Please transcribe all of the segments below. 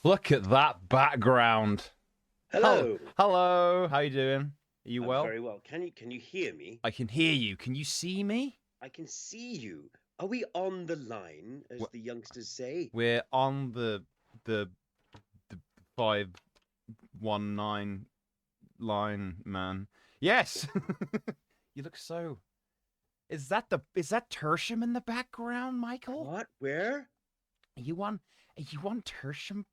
Look at that background. Hello. Hello. How you doing? Are you I'm well? very well. Can you hear me? I can hear you. Can you see me? I can see you. Are we on the line, as Wh- the youngsters say? We're on the 519 line, man. Yes. You look so. Is that Tertium in the background, Michael? What? Where? Are you on Tertium?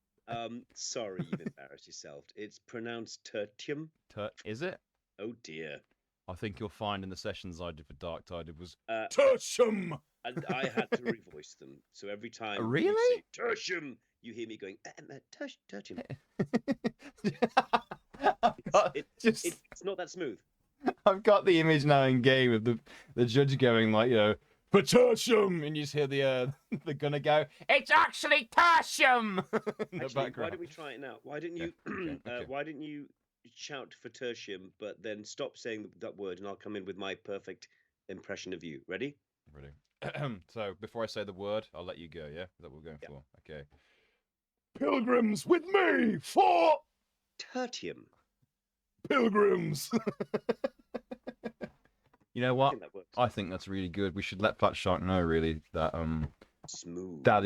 Sorry, you've embarrassed yourself. It's pronounced tertium. Is it? Oh dear. I think you'll find in the sessions I did for Darktide it was Uh, Tertium. and I had to revoice them. So every time you Really? say tertium, you hear me going, tertium. It's not that smooth. I've got the image now in game of the judge going like, for tertium, and you just hear the gunner go, it's actually tertium in the Actually, why background. don't we try it now? Why didn't you? Okay. Why didn't you shout for tertium, but then stop saying that word, and I'll come in with my perfect impression of you. Ready? Ready? So before I say the word, I'll let you go. Yeah, is that what we're going Yeah. for? Okay. Pilgrims with me for Tertium. pilgrims. You know I what? think that works. I think that's really good. We should let Fat Shark know really that Smooth. that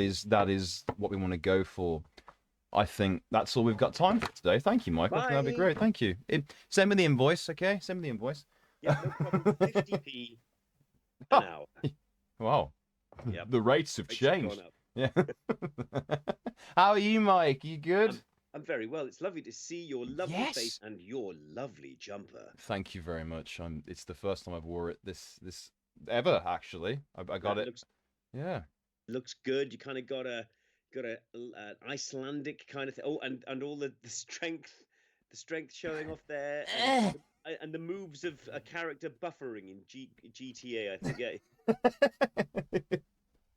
is what we want to go for. I think that's all we've got time for today. Thank you, Michael. That'd be Bye. great. Thank you. Send me the invoice, okay? Send me the invoice. Yeah, no problem. 50p an hour. Wow. Yep. The rates have Rates have changed. gone up. Yeah. How are you, Mike? You good? I'm very well. It's lovely to see your lovely Yes. face and your lovely jumper. Thank you very much. It's the first time I've wore it this ever actually. I got it. Yeah. Looks good. You kind of got an Icelandic kind of thing. Oh, and all the strength showing off there, and the moves of a character buffering in GTA. I think. Yeah.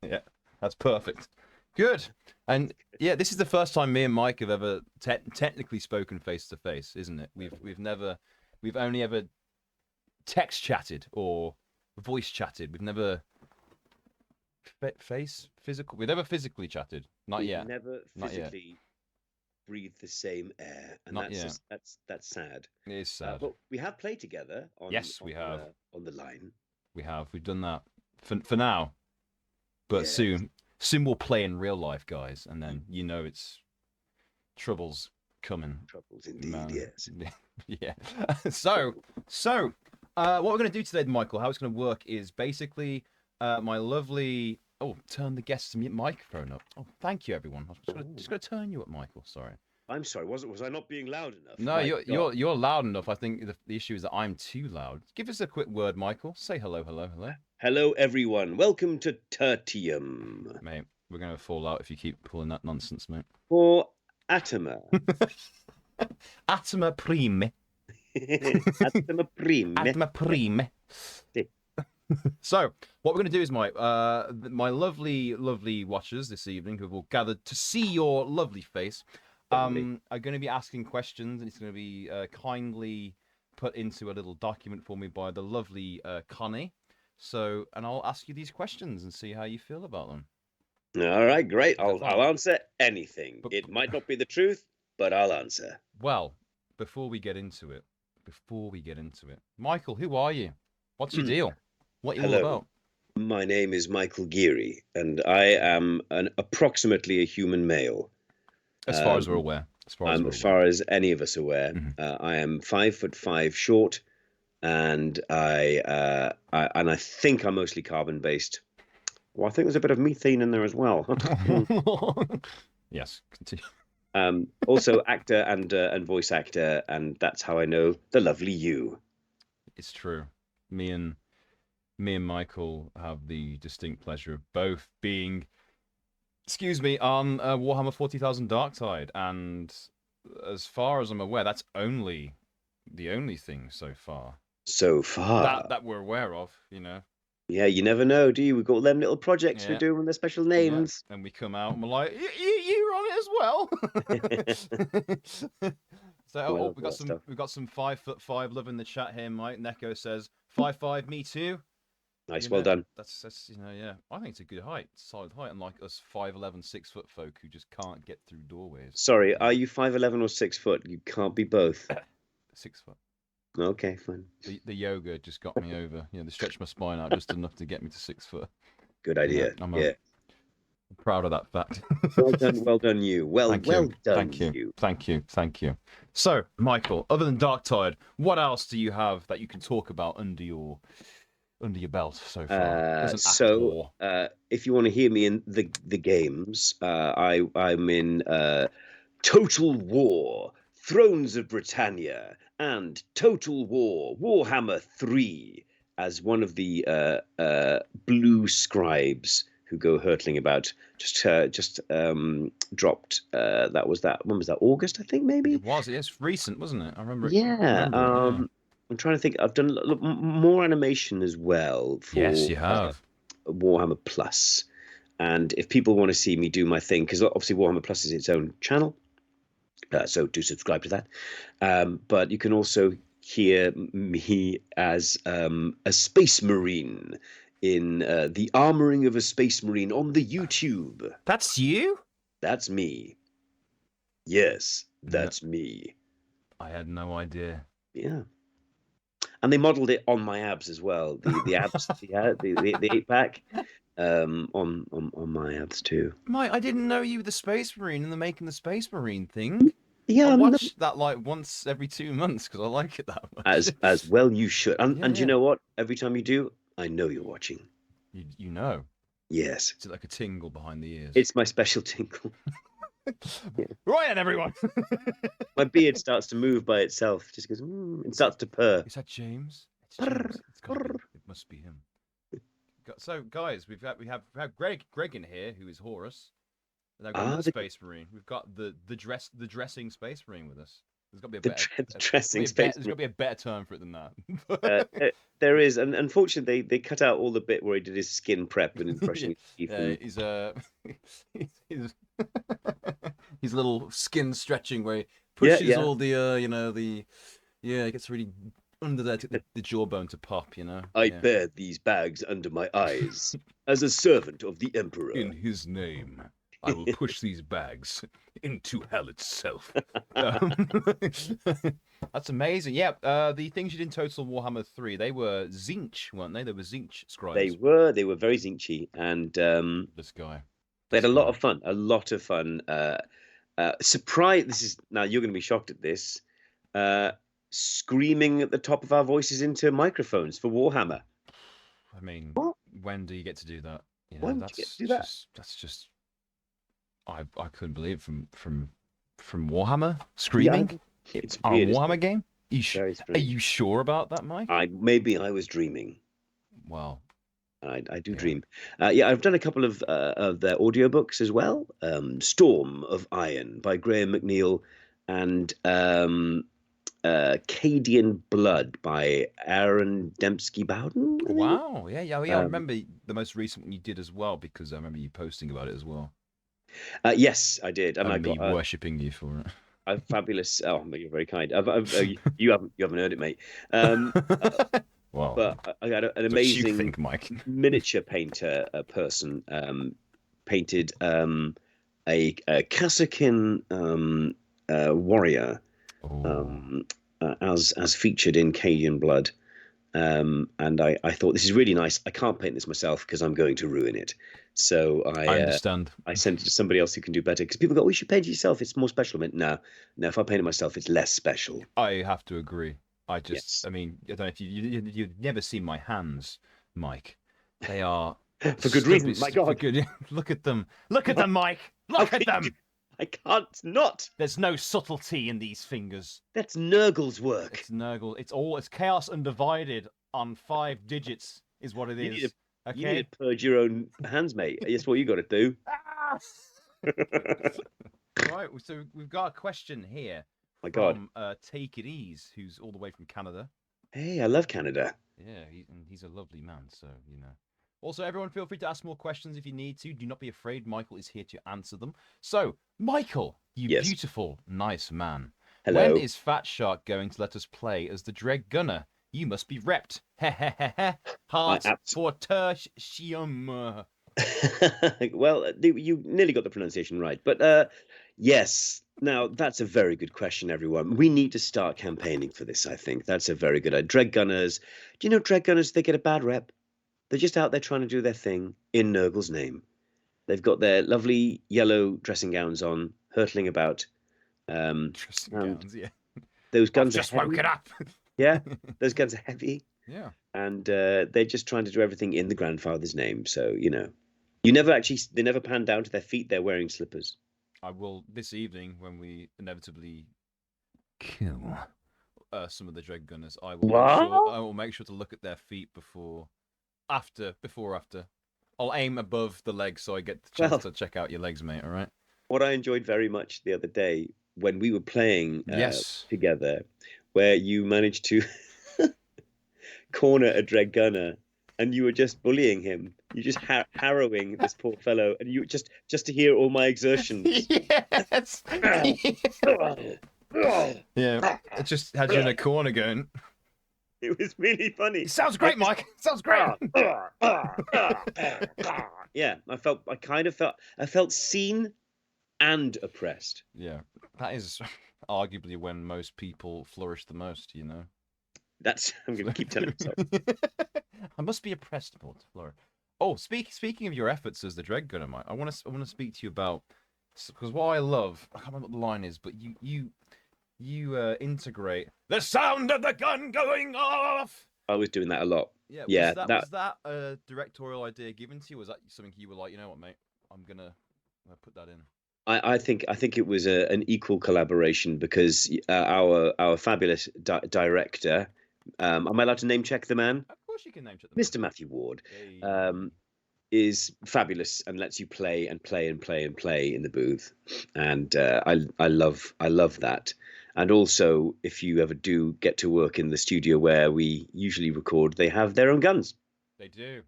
Yeah, that's perfect. Good. And yeah, this is the first time me and Mike have ever technically spoken face to face, isn't it? We've only ever text chatted or voice chatted. We've never we've never physically chatted. Not yet. Never Not yet. physically breathe the same air, and Not that's sad. It is sad. But we have played together. Yes, we have. On the line. We have. We've done that for now. But Yes. soon we'll play in real life, guys, and then it's troubles coming. Troubles indeed. Man. Yes. Yeah. So what we're going to do today, Michael, how it's going to work is basically my lovely. Oh, turn the guest's microphone up. Oh, thank you, everyone. I'm just going to turn you up, Michael. Sorry. I'm sorry. Was I not being loud enough? No, you're loud enough. I think the issue is that I'm too loud. Give us a quick word, Michael. Say hello. Hello, everyone. Welcome to Tertium. Mate, we're going to fall out if you keep pulling that nonsense, mate. For Atoma. Atoma prime. Atoma prime. Atoma prime. So, what we're going to do is, my lovely watchers this evening who have all gathered to see your lovely face are going to be asking questions, and it's going to be kindly put into a little document for me by the lovely Connie. So, and I'll ask you these questions and see how you feel about them. All right, great. I'll answer anything. It might not be the truth, but I'll answer. Well, before we get into it, Michael, who are you? What's your deal? What are you all about? My name is Michael Geary, and I am approximately a human male. As far as we're aware. As far as any of us are aware. Mm-hmm. I am 5'5" short, and I think I'm mostly carbon based. Well, I think there's a bit of methane in there as well. Yes, continue. Also actor and voice actor, and that's how I know the lovely you. It's true. Me and Michael have the distinct pleasure of both being, on Warhammer 40,000 Darktide, and as far as I'm aware, that's the only thing so far. That we're aware of, Yeah, you never know, do you? We've got them little projects we're doing with their special names. Yeah. And we come out and we're like, you're on it as well. So we've got some 5'5" love in the chat here, Mike. Neko says 5'5", me too. Nice, You well know, done. that's yeah. I think it's a good height, solid height, unlike us 5'11", 6 foot folk who just can't get through doorways. Sorry, You are know? you 5'11" or 6 foot? You can't be both. 6 foot. Okay, fine. The yoga just got me over. You know, they stretched my spine out just enough to get me to 6 foot. Good You know, idea. I'm Yeah. proud of that fact. Well done, you. Thank Well you. done, Thank you. you. Thank you. Thank you. So, Michael, other than Darktide, what else do you have that you can talk about under your belt so far? As an So actor. if you want to hear me in the games, I'm in Total War, Thrones of Britannia, and Total War, Warhammer 3, as one of the blue scribes who go hurtling about. Just dropped. When was that? August, I think, maybe. It was. It's recent, wasn't it? I remember it. Yeah. Remember it. Yeah. I'm trying to think. I've done more animation as well Yes, for you have. Warhammer Plus. And if people want to see me do my thing, because obviously Warhammer Plus is its own channel, so do subscribe to that. But you can also hear me as a space marine in the armoring of a space marine on the YouTube. That's you? That's me. Yes, No, that's me. I had no idea. Yeah. And they modeled it on my abs as well. The abs, the 8-pack, on my abs too. Mike, I didn't know you were the Space Marine and the making the Space Marine thing. I Yeah, watch that like once every 2 months because I like it that much. as well you should. Yeah, And you yeah. know what? Every time you do, I know you're watching. You know. Yes. It's like a tingle behind the ears. It's my special tinkle. Right then, everyone. My beard starts to move by itself. Just goes, and starts to purr. Is that James? It's James. It's gotta be. It must be him. So, guys, we have Greg in here, who is Horus. And I've got another Space Marine. We've got the dressing Space Marine with us. There's got to be a better dressing space. There's got to be a better term for it than that. There is, and unfortunately, they cut out all the bit where he did his skin prep and brushing his teeth. He's his little skin stretching where he pushes all the it gets really under there to the jawbone to pop. I bear these bags under my eyes as a servant of the Emperor. In his name, I will push these bags into hell itself. That's amazing. Yeah, the things you did in Total Warhammer 3, they were Zinch, weren't they? They were Zinch scribes. They were very Zinchy, and this guy. They had a lot of fun. Surprise! Now you're going to be shocked at this. Screaming at the top of our voices into microphones for Warhammer. I mean, when do you get to do that? When do you get to do that? That's just. I couldn't believe it from Warhammer screaming. Yeah, it's on weird, a Warhammer game. Are you sure about that, Mike? Maybe I was dreaming. Well, I do dream. I've done a couple of their audiobooks as well. Storm of Iron by Graham McNeil and Cadian Blood by Aaron Dembski Bowden. Wow. Yeah. I remember the most recent one you did as well because I remember you posting about it as well. Yes, I did. And I got me worshipping you for it. I'm fabulous. Oh, you're very kind. You haven't heard it, mate. Wow. But I got an amazing Mike? miniature painter person painted a Kazakin warrior as featured in Cadian Blood. And I thought, this is really nice. I can't paint this myself because I'm going to ruin it. So I understand. I sent it to somebody else who can do better because people go, "Oh, you should paint it yourself. It's more special." I mean, no. If I paint it myself, it's less special. I have to agree. I mean, I don't know if you've never seen my hands, Mike. They are for good reason. My God, look at them. Look at them, Mike. Look at them. I can't not. There's no subtlety in these fingers. That's Nurgle's work. It's Nurgle. It's chaos undivided on 5 digits is what it is. Okay? You need to purge your own hands, mate. That's what you got to do. Right. So we've got a question here. My God. From Take It Ease, who's all the way from Canada. Hey, I love Canada. Yeah, he's a lovely man. So Also, everyone, feel free to ask more questions if you need to. Do not be afraid. Michael is here to answer them. So, Michael, you beautiful, nice man. Hello. When is Fat Shark going to let us play as the Dread Gunner? You must be repped. Heart for tertium. Well, you nearly got the pronunciation right, but yes. Now that's a very good question, everyone. We need to start campaigning for this. I think that's a very good idea. Dread Gunners. Do you know Dread Gunners? They get a bad rep. They're just out there trying to do their thing in Nurgle's name. They've got their lovely yellow dressing gowns on, hurtling about. Dressing gowns, yeah. Those I've guns just are heavy. woken up. Yeah, those guns are heavy. Yeah. And they're just trying to do everything in the grandfather's name. So, you know, they never pan down to their feet. They're wearing slippers. I will this evening when we inevitably kill some of the Dread Gunners. I will make sure to look at their feet after. I'll aim above the legs so I get the chance to check out your legs, mate. All right. What I enjoyed very much the other day when we were playing Yes. together, where you managed to corner a Dread Gunner and you were just bullying him. You just harrowing this poor fellow, and you just to hear all my exertions. Yes. Yeah. It just had you in a corner going. It was really funny. It sounds great, Mike. Sounds great. Yeah, I felt seen and oppressed. Yeah, that is arguably when most people flourish the most, you know. I'm going to keep telling myself. I must be oppressed to flourish. Oh, speaking of your efforts as the Dread Gunner, Mike, I want to speak to you about, because what I love, I can't remember what the line is, but you integrate the sound of the gun going off. I was doing that a lot. Yeah. Was that a directorial idea given to you? Was that something you were like, you know what, mate, I'm gonna put that in? I think it was an equal collaboration because our fabulous director, am I allowed to name check the man? Of course you can name check the man. Mr. Matthew Ward, is fabulous and lets you play and play and play and play in the booth, and I love that. And also, if you ever do get to work in the studio where we usually record, they have their own guns. They do.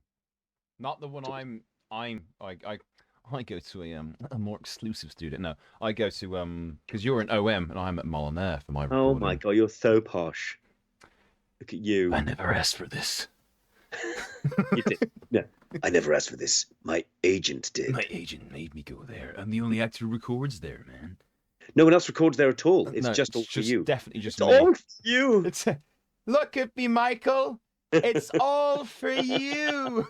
Not the one I go to a more exclusive studio. No, I go to because you're an OM and I'm at Molyneux for my recording. Oh my god, you're so posh. Look at you. I never asked for this. You did. No, I never asked for this. My agent did. My agent made me go there. I'm the only actor who records there, man. No one else records there at all. It's just all for you. Definitely just it's me. all for you. Look at me, Michael. It's all for you.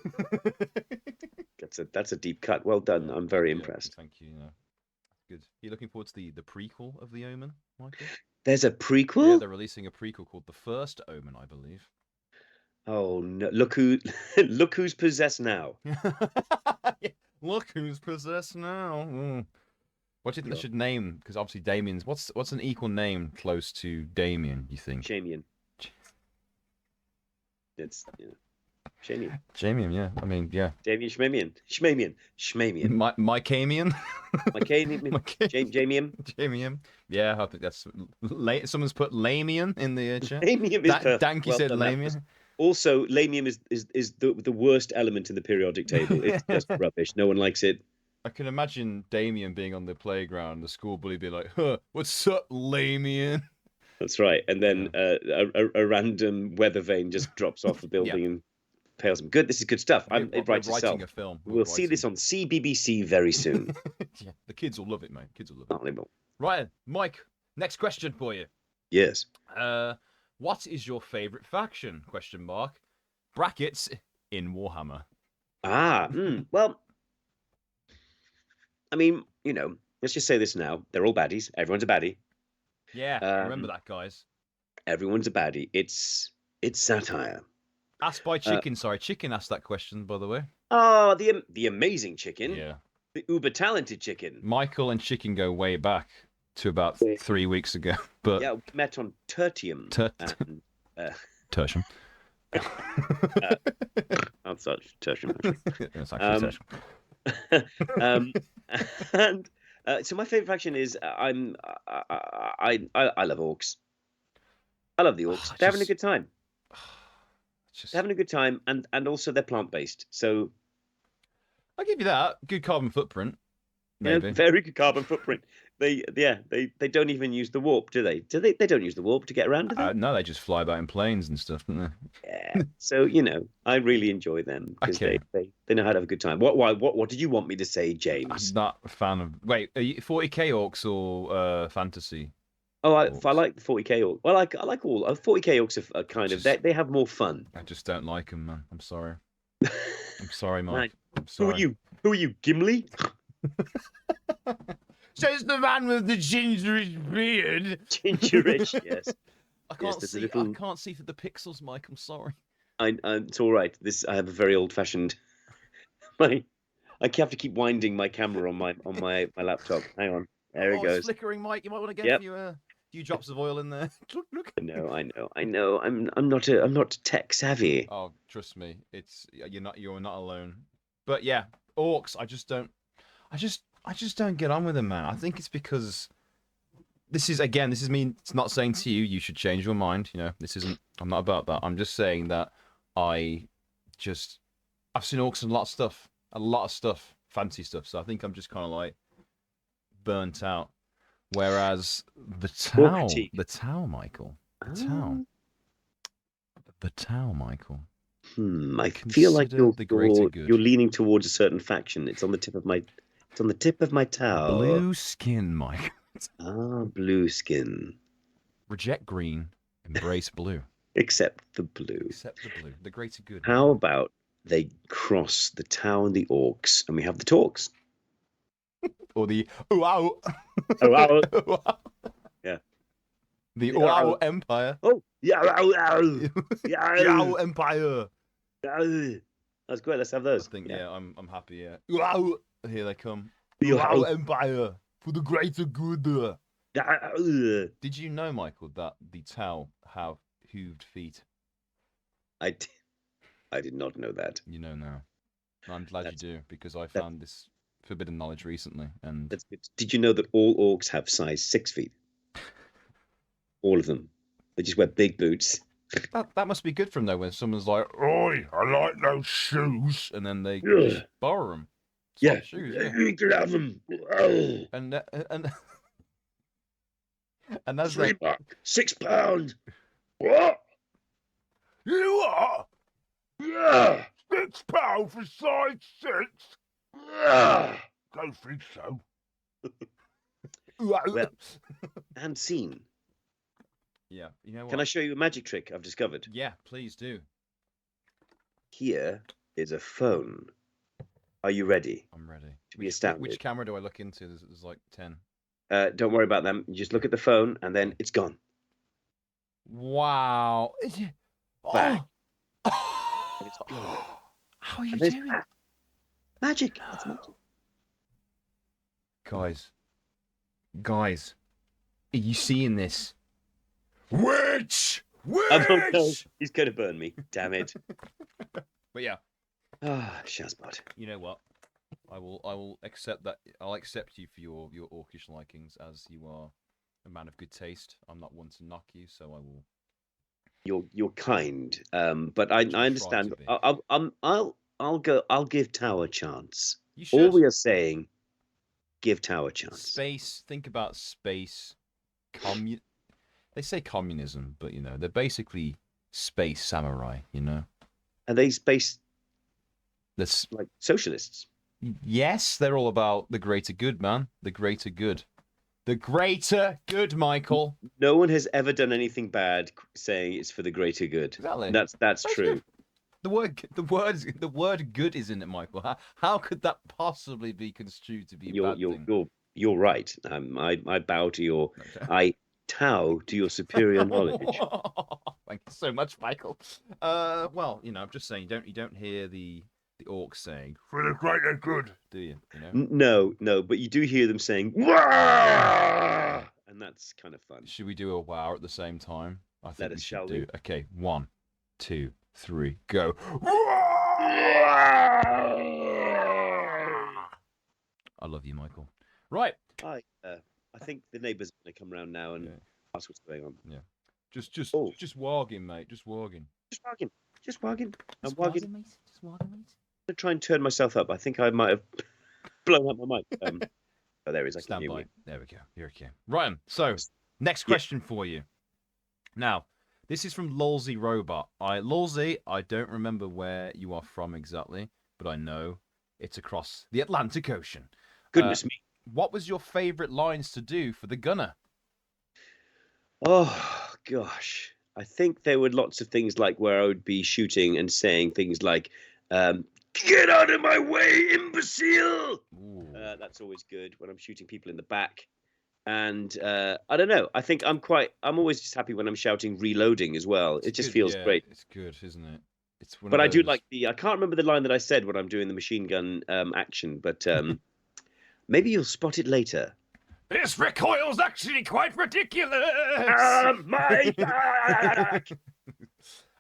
That's a deep cut. Well done. I'm very impressed. Thank you. Good. Are you looking forward to the prequel of The Omen, Michael? There's a prequel? Yeah, they're releasing a prequel called The First Omen, I believe. Oh no! Look who's possessed now. Look who's possessed now. What do you think they should name? Because obviously Damien's. What's an equal name close to Damien? You think? Shamian. It's Shamian. Shamian, yeah. I mean, yeah. Damien Shmamian. Shmamian. Mykamian. Jamian. Jamian. Yeah, I think that's. Someone's put Lamian in the chat. Lamian is perfect. Danky said Lamian. Also, Lamian is the worst element in the periodic table. It's just rubbish. No one likes it. I can imagine Damien being on the playground, the school bully be like, "Huh, what's up, Lamian?" That's right. And then a random weather vane just drops off the building and pales him. Good. This is good stuff. It writes itself. A film. We'll see this on CBBC very soon. Yeah, the kids will love it, mate. Kids will love it. Oh, they will. Right, Mike. Next question for you. Yes. What is your favourite faction? Question mark. Brackets in Warhammer. Well, I mean, let's just say this now. They're all baddies. Everyone's a baddie. Yeah, remember that, guys. Everyone's a baddie. It's satire. Asked by Chicken. Sorry, Chicken asked that question, by the way. Oh, the amazing Chicken. Yeah. The uber talented Chicken. Michael and Chicken go way back to about 3 weeks ago. But yeah, we met on Tertium. Tertium. I'm such Tertium. It's actually Tertium. And so my favorite faction is I love orcs. I love the orcs. They're having a good time. They're having a good time, and also they're plant based. So I'll give you that. Good carbon footprint. Maybe. Very good carbon footprint. They don't even use the warp, do they? Do they? They don't use the warp to get around, do they? No, they just fly about in planes and stuff, don't Yeah. So I really enjoy them because Okay. they know how to have a good time. What did you want me to say, they? I'm James? not a fan of. Wait, are you 40k orcs or fantasy Oh, I orcs? like the 40K orc. Well, I like all 40K orcs are I kind of just, they have more fun. I just don't like them, man. I'm sorry. I'm sorry, Man, Mike. I'm who are sorry. you? Who are you, Gimli? Says the man with the gingerish beard. Gingerish, yes. I Yes, can't there's a see. I little. can't see through the pixels, Mike. I'm sorry. It's all right. I have a very old-fashioned. My I have to keep winding my camera on my laptop. Hang on, there it Oh, it's goes. flickering, Mike. You might want to get Yep. a few drops of oil in there. Look, look. I know. I'm not tech savvy. Oh, trust me, you're not alone. But yeah, orcs. I just don't get on with them, man. I think it's because this is me. It's not saying to you should change your mind. This isn't. I'm not about that. I'm just saying that I just I've seen orcs in a lot of stuff, fancy stuff. So I think I'm just kind of like burnt out. Whereas Orc fatigue. Michael, the towel, Oh. Michael. I feel like Consider the greater you're good. leaning towards a certain faction. It's on the tip of my towel. Blue skin, Mike. Ah, blue skin. Reject green, embrace blue. Except the blue. Accept the blue. The greater good, How Michael. about they cross the Tau and the Orcs, and we have the talks? Or the wow. Oh, wow. Yeah. The The wow ow. empire. Oh, yeah, ow, ow. Yeah, Yow empire. ow. That's great. Let's have I those. think Yeah. I'm happy. Yeah. Wow. Here they come. The Wow ow. empire for the greater good. Yeah, ow. Did you know, Michael, that the Tau have hooved feet? I, d- I did not know that. You know now. I'm glad you That's do, because I that, found this forbidden knowledge recently, and that's good. Did you know that all orcs have size 6 feet? All of them. They just wear big boots. that must be good for them though. When someone's like, "Oi, I like those shoes," and then they Yeah. just borrow them, Yeah. swap shoes, yeah, You can have them. Oh, and and as they, $3, £6. What? you are Yeah. £6 for size 6. Yeah. Don't think so. Well, and scene. Yeah, you know what? Can I show you a magic trick I've discovered? Yeah, please do. Here is a phone. Are you ready I'm ready. to be Which astounded? camera do I look into? There's like 10. Don't worry about them. You just look at the phone and then it's gone. Wow. Back. Oh. And it's gone. How are you And there's doing? magic. That's magic. Guys, are you seeing this? Witch! Oh, no. He's going to burn me. Damn it. But yeah, Ah, Shazbot. you know what? I will accept that. I'll accept you for your orcish likings, as you are a man of good taste. I'm not one to knock you, so I will. You're kind. But I Try understand. to be. I'll give Tau a chance. You All should. we are saying, give Tau a chance. Space. Think about space. They say communism, but they're basically space samurai. Are they space That's like socialists? Yes, they're all about the greater good, man. The greater good. The greater good, Michael. No one has ever done anything bad saying it's for the greater good. Exactly. That's true. The word good is in it, Michael. How could that possibly be construed to be a bad thing? You're right. I bow to your Okay. I tow to your superior knowledge. Thank you so much, Michael. Well, I'm just saying, you don't hear the orcs saying for the greater good, do you? No, but you do hear them saying "Wah!" and that's kind of fun. Should we do a wow at the same time? I think we should shall do. we? Okay, 1, 2, 3, go. I love you, Michael. Right. I think the neighbours are going to come round now and ask what's going on. Yeah. Just warging, mate. Just warging. Just wagging. I'm Just wagging. warging, mate. Just warging, mate. I'm going to try and turn myself up. I think I might have blown up my mic. Oh, there he is. I can Stand hear by. you. There we go. Here we go. Right. So, next question for you. Now, this is from Lolsey Robot. Lolsey, I don't remember where you are from exactly, but I know it's across the Atlantic Ocean. Goodness me. What was your favourite lines to do for the gunner? Oh gosh, I think there were lots of things like where I would be shooting and saying things like, "Get out of my way, imbecile!" That's always good when I'm shooting people in the back. And I don't know. I think I'm always just happy when I'm shouting "reloading" as well. It just feels great. It's good, isn't it? It's one But of I do those. like I can't remember the line that I said when I'm doing the machine gun action, but maybe you'll spot it later. This recoil's actually quite ridiculous. My back!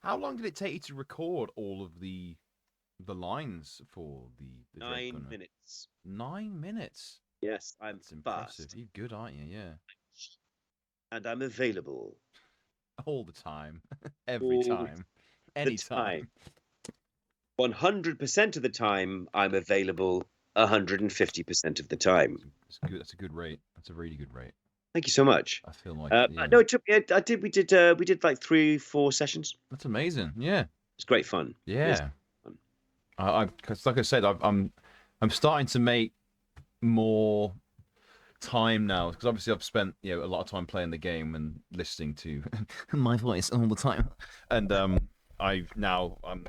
How long did it take you to record all of the lines for the Dread 9 Gunner? minutes. 9 minutes. Yes, I'm That's impressive. fast. You're good, aren't you? Yeah. And I'm available. All the time. Every All time. Anytime. 100% of the time, I'm available 150% of the time. It's good. That's a good rate. That's a really good rate. Thank you so much. I feel like No, it took me. We did like 3-4 sessions. That's amazing. Yeah. It's great fun. Yeah. Cause like I said, I'm starting to make more time now because obviously I've spent a lot of time playing the game and listening to my voice all the time, and I'm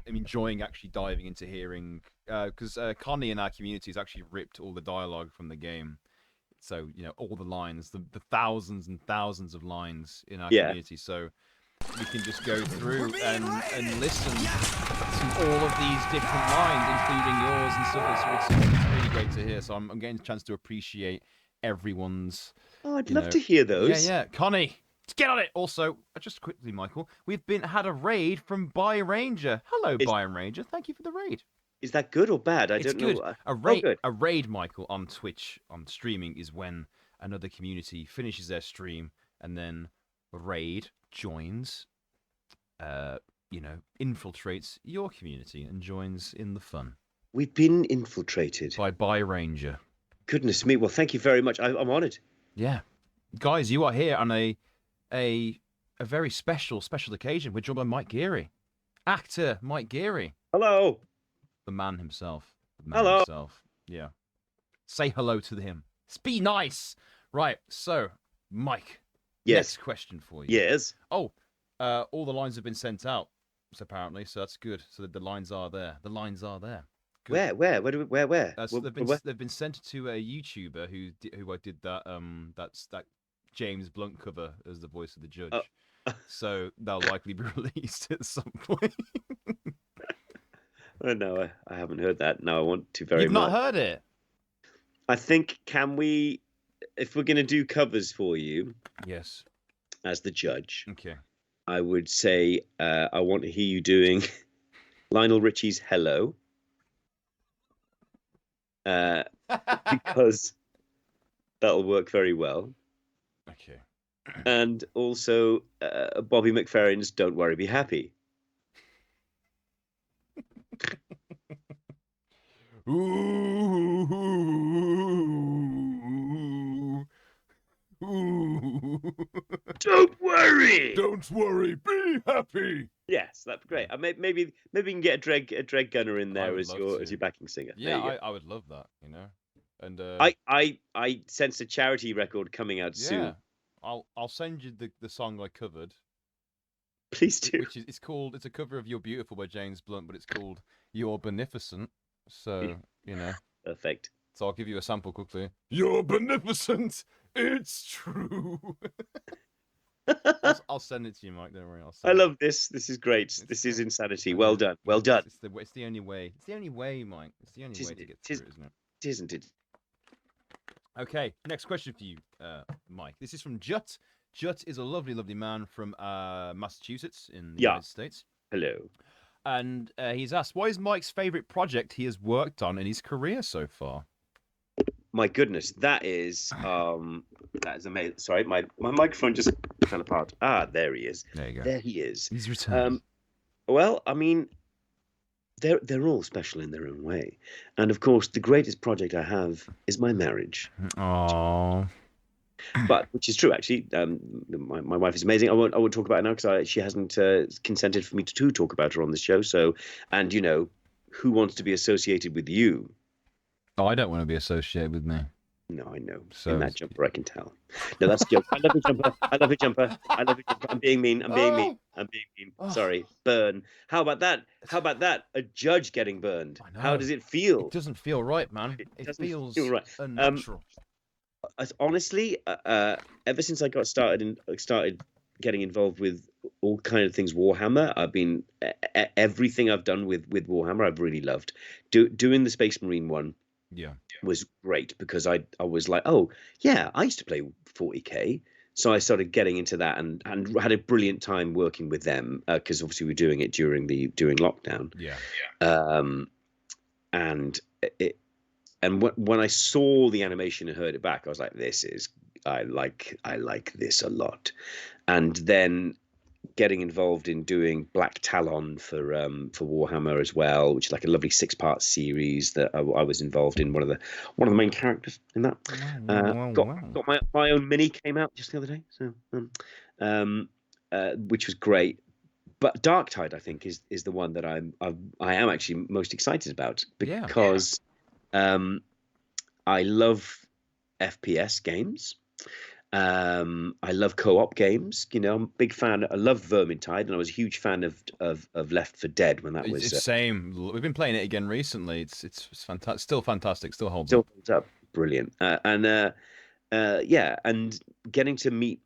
enjoying actually diving into hearing because Connie in our community has actually ripped all the dialogue from the game. So all the lines, the thousands and thousands of lines in our community. So we can just go through and listen to all of these different lines, including yours and stuff. It's really great to hear. So I'm getting a chance to appreciate everyone's. Oh, I'd love to hear those. Yeah, Connie, let's get on it. Also, just quickly, Michael, we've had a raid from By Ranger. Hello, By Ranger. Thank you for the raid. Is that good or bad? I don't good. know. A raid, Michael, on Twitch, on streaming, is when another community finishes their stream and then raid joins, infiltrates your community and joins in the fun. We've been infiltrated by Ranger. Goodness me! Well, thank you very much. I'm honoured. Yeah, guys, you are here on a very special occasion. We're joined by Mike Geary, actor Mike Geary. Hello. The man himself. Hello. Yeah. Say hello to him. Be nice. Right. So, Mike. Yes. Next question for you. Yes. Oh, all the lines have been sent out, apparently. So that's good. So the lines are there. Good. Where? They've been sent to a YouTuber who I did that that James Blunt cover as the voice of the judge. So they'll likely be released at some point. Oh, no, I haven't heard that. No, I want to very much. You've not heard it? I think, can we, if we're going to do covers for you, yes, as the judge, okay, I would say I want to hear you doing Lionel Richie's Hello. Because that'll work very well. Okay. And also Bobby McFerrin's Don't Worry, Be Happy. Ooh. Don't worry. Don't worry. Be happy. Yes, that'd be great. Maybe we can get a Dreg Gunner in there as your backing singer. Yeah, I would love that. And I sense a charity record coming out soon. I'll send you the song I covered. Please do. It's a cover of You're Beautiful by James Blunt, but it's called You're Beneficent. So, Perfect. So I'll give you a sample quickly. You're beneficent. It's true. I'll send it to you, Mike. Don't worry. I love this. This is great. This is insanity. Well done. Well done. It's the only way. It's the only way, Mike. It's the only way to get through it, isn't it? Isn't it? Okay, next question for you, Mike. This is from Jut. Jut is a lovely, lovely man from Massachusetts in the United States. Hello. And he's asked, what is Mike's favourite project he has worked on in his career so far? My goodness, that is amazing. Sorry, my microphone just fell apart. Ah, there he is. There you go. There he is. He's returned. Well, I mean, they're all special in their own way. And of course, the greatest project I have is my marriage. Oh, But which is true actually. My wife is amazing. I won't talk about it now because she hasn't consented for me to talk about her on the show. So, and who wants to be associated with you? I don't want to be associated with me. No, I know. In So that jumper, I can tell. No, that's a joke. I love your jumper. I love your jumper. I love your jumper. I'm being mean. I'm being mean. I'm being mean. Oh. Sorry. Burn. How about that? How about that? A judge getting burned. I know. How does it feel? It doesn't feel right, man. It doesn't feels feel right. unnatural. Honestly, ever since I got started and started getting involved with all kind of things Warhammer, I've been everything I've done with Warhammer, I've really loved. Doing the Space Marine one Yeah. was great because I was like, oh yeah, I used to play 40K, so I started getting into that and had a brilliant time working with them because obviously we were doing it during lockdown. Yeah. And it. And when I saw the animation and heard it back, I was like, I like this a lot. And then getting involved in doing Black Talon for Warhammer as well, which is like a lovely 6-part series that I was involved in. One of the main characters in that. Got my own mini came out just the other day, so which was great. But Darktide, I think, is the one that I am actually most excited about because. I love FPS games. I love co-op games. I'm a big fan. I love Vermintide, and I was a huge fan of Left 4 Dead when that was. It's same. We've been playing it again recently. It's fantastic. Still fantastic. Still holds up. Brilliant. And getting to meet.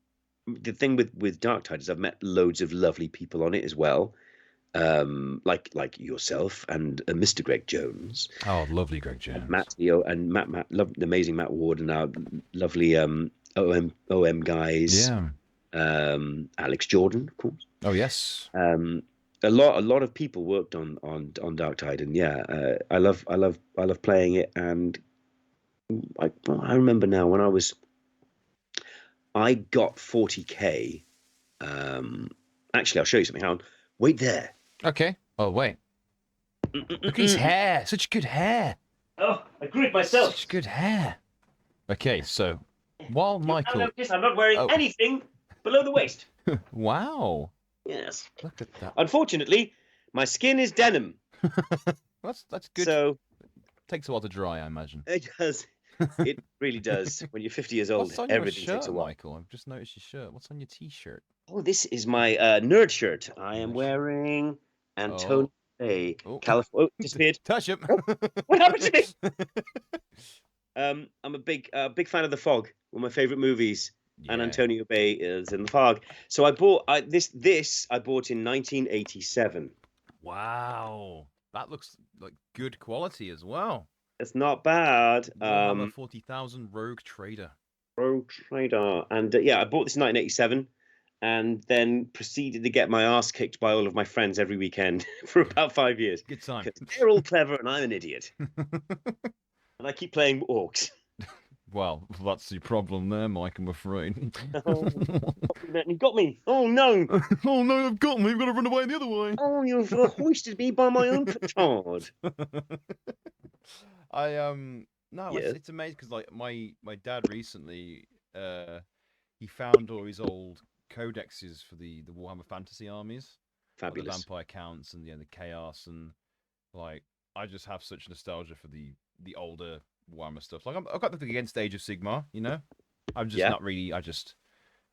The thing with Darktide is I've met loads of lovely people on it as well. Like yourself and Mr. Greg Jones. Oh, lovely Greg Jones. And Matt love the amazing Matt Ward and our lovely OM guys. Yeah. Alex Jordan, of course. Oh yes. A lot of people worked on Darktide, and I love playing it. And I remember now when I got 40K. Actually, I'll show you something. Hang on. Wait there. Okay. Oh, wait. Look at his hair. Such good hair. Oh, I grew it myself. Such good hair. Okay, so while Michael... Notice I'm not wearing anything below the waist. Wow. Yes. Look at that. Unfortunately, my skin is denim. That's good. So... Takes a while to dry, I imagine. It does. It really does. When you're 50 years old, What's on everything your shirt, takes a while. Michael? I've just noticed your shirt. What's on your T-shirt? Oh, this is my nerd shirt. I am wearing Antonio Bay, California. Oh, disappeared. Touch him. Oh, what happened to me? I'm a big fan of The Fog. One of my favorite movies. Yeah. And Antonio Bay is in The Fog. So I bought this. I bought in 1987. Wow, that looks like good quality as well. It's not bad. Warhammer 40,000 Rogue Trader. And I bought this in 1987, and then proceeded to get my ass kicked by all of my friends every weekend for about 5 years. Good time. They're all clever, and I'm an idiot. And I keep playing orcs. Well, that's the problem there, Mike, I'm afraid. You got me. Oh, no. Oh, no, I've got me. I've got to run away the other way. Oh, you've hoisted me by my own petard. It's amazing because like my dad recently he found all his old codexes for the Warhammer Fantasy armies. Fabulous. Like the vampire counts and the chaos, and like I just have such nostalgia for the older Warhammer stuff. Like I've got nothing against Age of Sigmar, I'm just not really.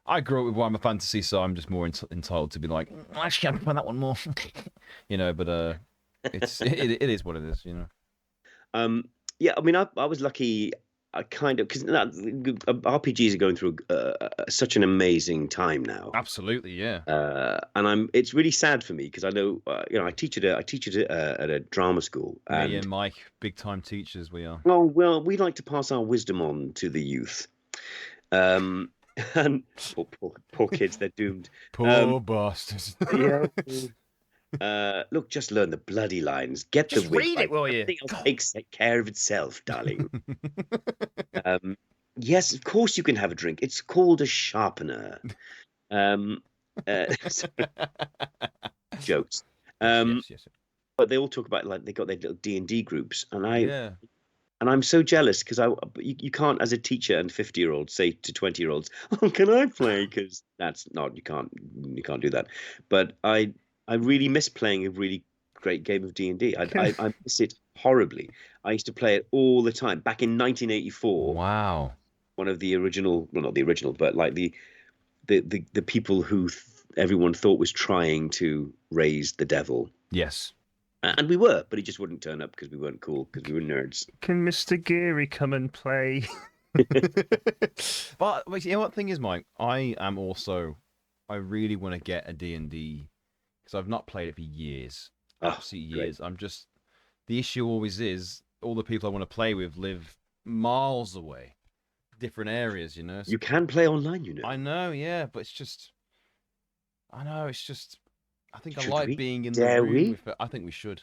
I grew up with Warhammer Fantasy, so I'm just more entitled to be like, actually, I prefer that one more, But it is what it is, Yeah, I mean, I was lucky. I kind of because RPGs are going through such an amazing time now. Absolutely, yeah. And it's really sad for me because I know I teach at a drama school. And, me and Mike, big time teachers we are. Oh well, we like to pass our wisdom on to the youth. And poor kids, they're doomed. Poor bastards. Yeah. Look, just learn the bloody lines. Get just the read it, will you? Everything else takes care of itself, darling. Yes, of course you can have a drink. It's called a sharpener. Jokes. Yes. but they all talk about like they got their little D&D groups, and Yeah. I'm so jealous because you can't as a teacher and 50-year-olds say to 20-year-olds, "Oh, can I play?" Because that's not you can't do that. But I really miss playing a really great game of D&D. I miss it horribly. I used to play it all the time back in 1984. Wow. One of the original, well, not the original, but like the people who everyone thought was trying to raise the devil. Yes. And we were, but he just wouldn't turn up because we weren't cool, because we were nerds. Can Mr. Geary come and play? But you know what thing is, Mike? I really want to get a D&D because I've not played it for years. Oh, Absolute great. years. The issue always is all the people I want to play with live miles away, different areas, you know. So You can play online, you know. I know, yeah, but I know, I think I Should like we? being in the Dare room we? with it. I think we should.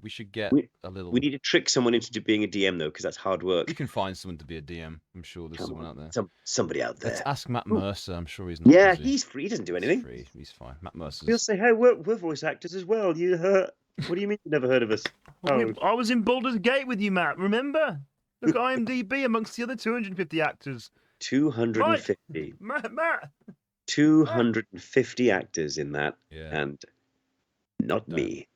We should get We a little. we need to trick someone into being a DM though, because that's hard We work. can find someone to be a DM. I'm sure there's Come someone on, out there. somebody out Let's there. ask Matt Ooh. Mercer. I'm sure he's not Yeah, busy. he's free. He doesn't do He's anything. free. He's fine. Matt He'll Mercer's. say, "Hey, we're voice actors as well. You heard? What do you mean you never heard of us?" Oh, I was in Baldur's Gate with you, Matt. Remember? Look at IMDb amongst the other 250 actors. 250. Matt. 250 actors in that, Yeah. and not No. me.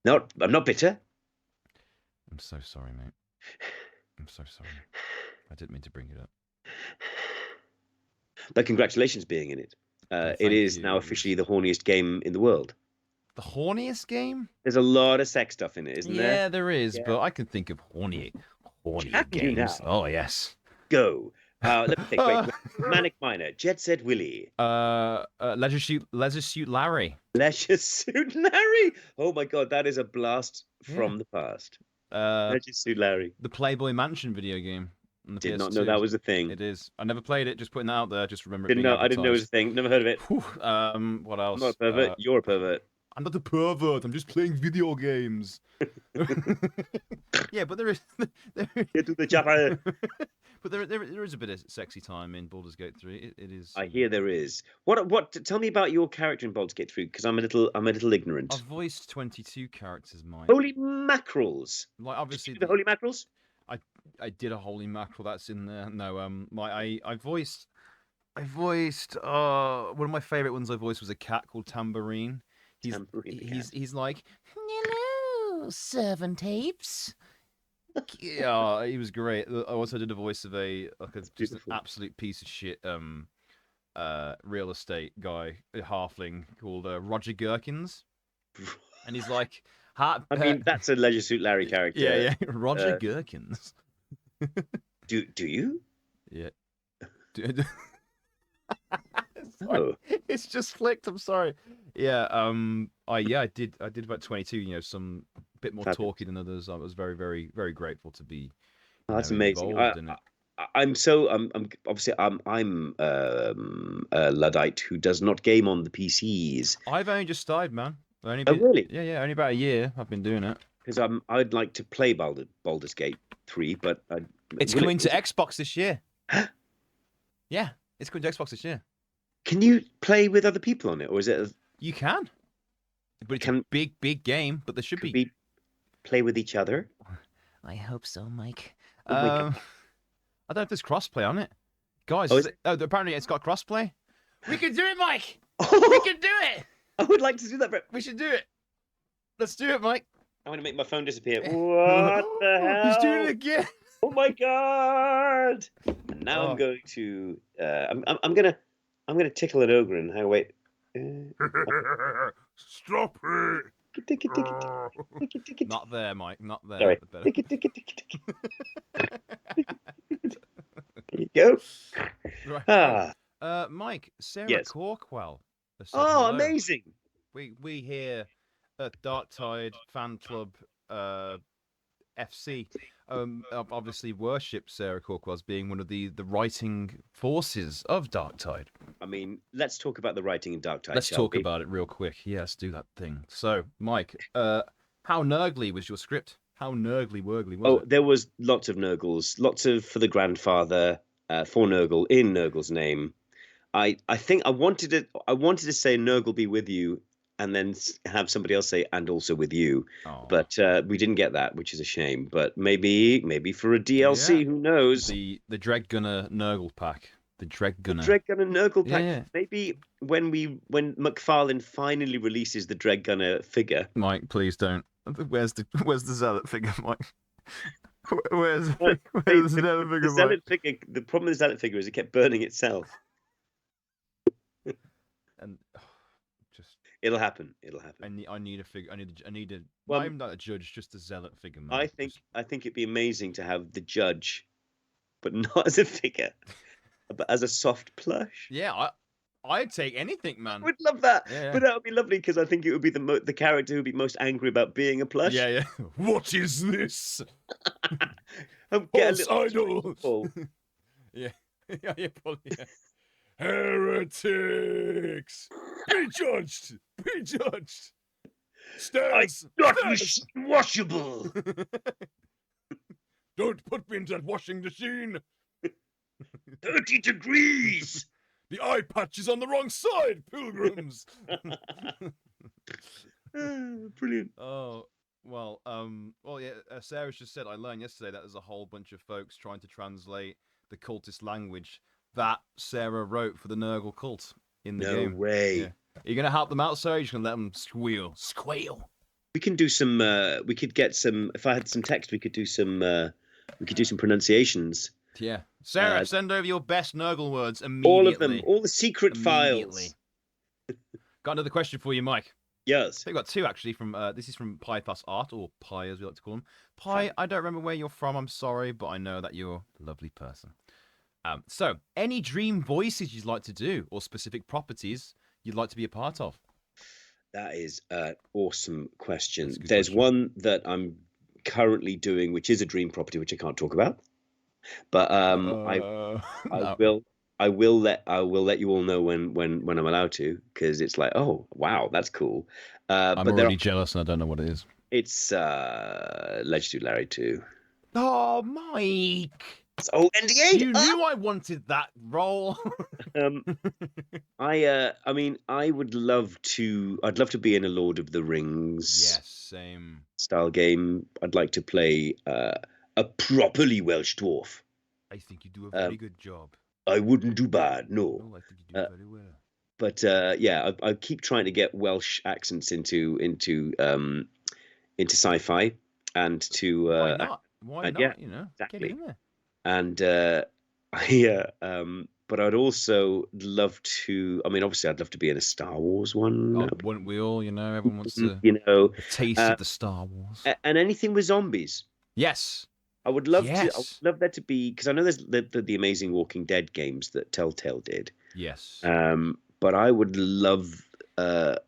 I'm not bitter. I'm so sorry, mate. I'm so sorry. I didn't mean to bring it up. But congratulations being in it. Thank It is you. now officially the horniest game in the world. The horniest game? There's a lot of sex stuff in it, isn't there? Yeah, there is, Yeah. but I can think of horny Can you games. now? Oh yes. Go. Let me think. Wait. Manic Miner, Jet Set Willy, Leisure Suit Larry. Leisure Suit Larry. Oh my God, that is a blast from the past. Leisure Suit Larry. The Playboy Mansion video game. On the Did not PS2. know that was a thing. It is. I never played it. Just putting that out there. Just remember it Didn't being know. I didn't know it was a thing. Never heard of it. advertised. What else? I'm not a pervert. You're a pervert. I'm not a pervert. I'm just playing video games. Yeah, but there is. Get to the chopper. But there is a bit of sexy time in Baldur's Gate 3. It is. I hear there is. What? Tell me about your character in Baldur's Gate 3, because I'm a little ignorant. I've voiced 22 characters, Mike. Holy mackerels! Like obviously, The holy mackerels. I did a holy mackerel. That's in there. No, I voiced. One of my favorite ones I voiced was a cat called Tambourine. He's like, hello, servant apes. Yeah, he was great. I also did a voice of just an absolute piece of shit real estate guy, a halfling called Roger Gherkins, and he's like, I mean, that's a Leisure Suit Larry character. Yeah, Roger Gherkins. Do you? Yeah. Oh. It's just flicked. I'm sorry. Yeah. I did about 22. You know, some bit more talky than others. I was very, very, very grateful to be. That's amazing. involved in it. I'm obviously I'm a Luddite who does not game on the PCs. I've only just started, man. Really? Yeah. Only about a year I've been doing it. Because I'd like to play Baldur's Gate 3, but It's coming to Xbox this year. Yeah, it's coming to Xbox this year. Can you play with other people on it, or is it? You can, but it's a big game. But there should be. Play with each other. I hope so, Mike. Oh my God. I don't know if there's crossplay on it, guys. Apparently it's got crossplay. We can do it, Mike. We can do it. I would like to do that, but We should do it. Let's do it, Mike. I'm going to make my phone disappear. What the hell? He's doing it again. Oh my God! And now I'm going to. I'm gonna tickle an ogre and how wait. Stop it! Not there, Mike. Not there. Sorry. There you go. Right. Mike, Sarah Yes. Corkwell. has said Oh, hello. amazing! We here at Darktide Fan Club FC obviously worship Sarah Corkwell as being one of the writing forces of Darktide. I mean, let's talk about the writing in Darktide. Let's talk about it real quick. Yes, do that thing. So, Mike, how nurgly was your script? How nurgly-wurgly was it? There was lots of Nurgles, lots of for the grandfather, for Nurgle in Nurgle's name. I think I wanted to say Nurgle be with you, and then have somebody else say, and also with you. Oh. But we didn't get that, which is a shame. But maybe for a DLC, Yeah. who knows? The Dread Gunner Nurgle pack. The Dread Gunner. Dread Gunner Nurgle pack. Yeah. Maybe when McFarlane finally releases the Dread Gunner figure. Mike, please don't. Where's the Zealot figure, Mike? Where's Well, the Zealot figure, The Zealot Mike? figure. The problem with the Zealot figure is it kept burning itself. And just It'll happen. It'll happen. I need a figure. I need a. Well, I'm not a judge, just a Zealot figure, man. I think it'd be amazing to have the judge, but not as a figure, but as a soft plush. Yeah, I'd take anything, man. I would love that. Yeah. But that would be lovely because I think it would be the character who'd be most angry about being a plush. Yeah, yeah. What is this? Get a False little idol. ball. Yeah, yeah, probably. Yeah. Heretics! Be judged! Be judged! Stairs! Not Stairs! washable. Don't put me into that washing machine! 30 degrees. The eye patch is on the wrong side, pilgrims! Brilliant. Oh, well, yeah, Sarah just said, I learned yesterday that there's a whole bunch of folks trying to translate the cultist language that Sarah wrote for the Nurgle cult in the game. No way. Yeah. Are you going to help them out, Sarah? You're just going to let them squeal? Squeal! We can do some. We could get some. If I had some text, we could do some. We could do some pronunciations. Yeah. Sarah, send over your best Nurgle words immediately. All of them. All the secret Immediately. files. Got another question for you, Mike. Yes. I've got two, actually. From this is from Pi Plus Art, or Pi as we like to call him. Pi, I don't remember where you're from, I'm sorry, but I know that you're a lovely person. So, any dream voices you'd like to do, or specific properties you'd like to be a part of? That is an awesome question. That's a good There's question. one that I'm currently doing, which is a dream property, which I can't talk about. But I No. will let you all know when I'm allowed to, because it's like, oh wow, that's cool. I'm but already jealous and I don't know what it is. it's Legendary Larry 2. Oh, Mike! Oh, NDA. You knew I wanted that role. I mean, I'd love to be in a Lord of the Rings Yes, same. style game. I'd like to play a properly Welsh dwarf. I think you do a very good job. I wouldn't do bad, no. Oh, I think you do very well. But yeah, I keep trying to get Welsh accents into sci-fi and to Why not? Why not? yeah, You know, exactly. get in there. and but I'd also love to. I mean, obviously, I'd love to be in a Star Wars one. Oh, wouldn't we all? You know, everyone wants to You know, a taste of the Star Wars. and anything with zombies. Yes. I would love to. I would Yes. love that to be, because I know there's the amazing Walking Dead games that Telltale did. Yes. But I would love a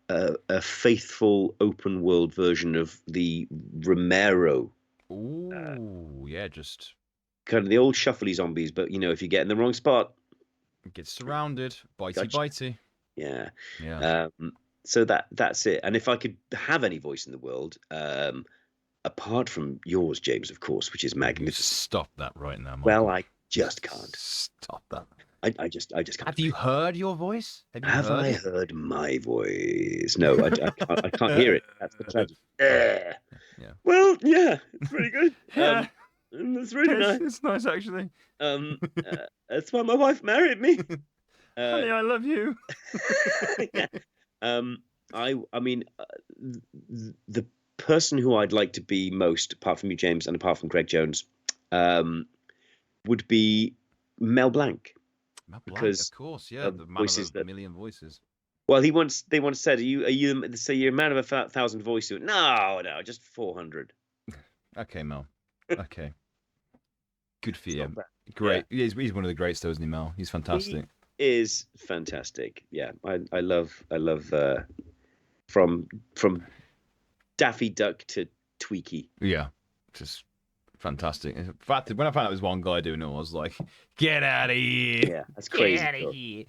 faithful open world version of the Romero, Ooh, yeah, just kind of the old shuffly zombies. But you know, if you get in the wrong spot, get surrounded. Bitey, Gotcha. bitey. yeah. Yeah. So that's it. And if I could have any voice in the world, apart from yours, James, of course, which is You magnificent. stop that right now, Mike. Well, I just can't. Stop that. I just can't. Have you heard your voice? Have I heard my voice? No, I can't hear it. That's the tragedy. Yeah. Well, yeah, it's pretty good. Yeah. It's really nice. It's nice, actually. That's why my wife married me. Honey, I love you. Yeah. I mean, the person who I'd like to be most, apart from you, James, and apart from Greg Jones, would be Mel Blanc. Mel Blanc, Because of course, yeah, of the man voices of a that- million voices. Well, they once said, "Are you so you're a man of 1,000 voices?" No, just 400. Okay, Mel. Okay. Good for It's you. not bad. Great. He's one of the greats, though, isn't he, Mel? He's fantastic. Is fantastic. Yeah, I love from Daffy Duck to Tweaky. Yeah, just fantastic. In fact, when I found out it was one guy doing it, I was like, "Get out of here! Yeah, that's crazy. Get out stuff. of here!"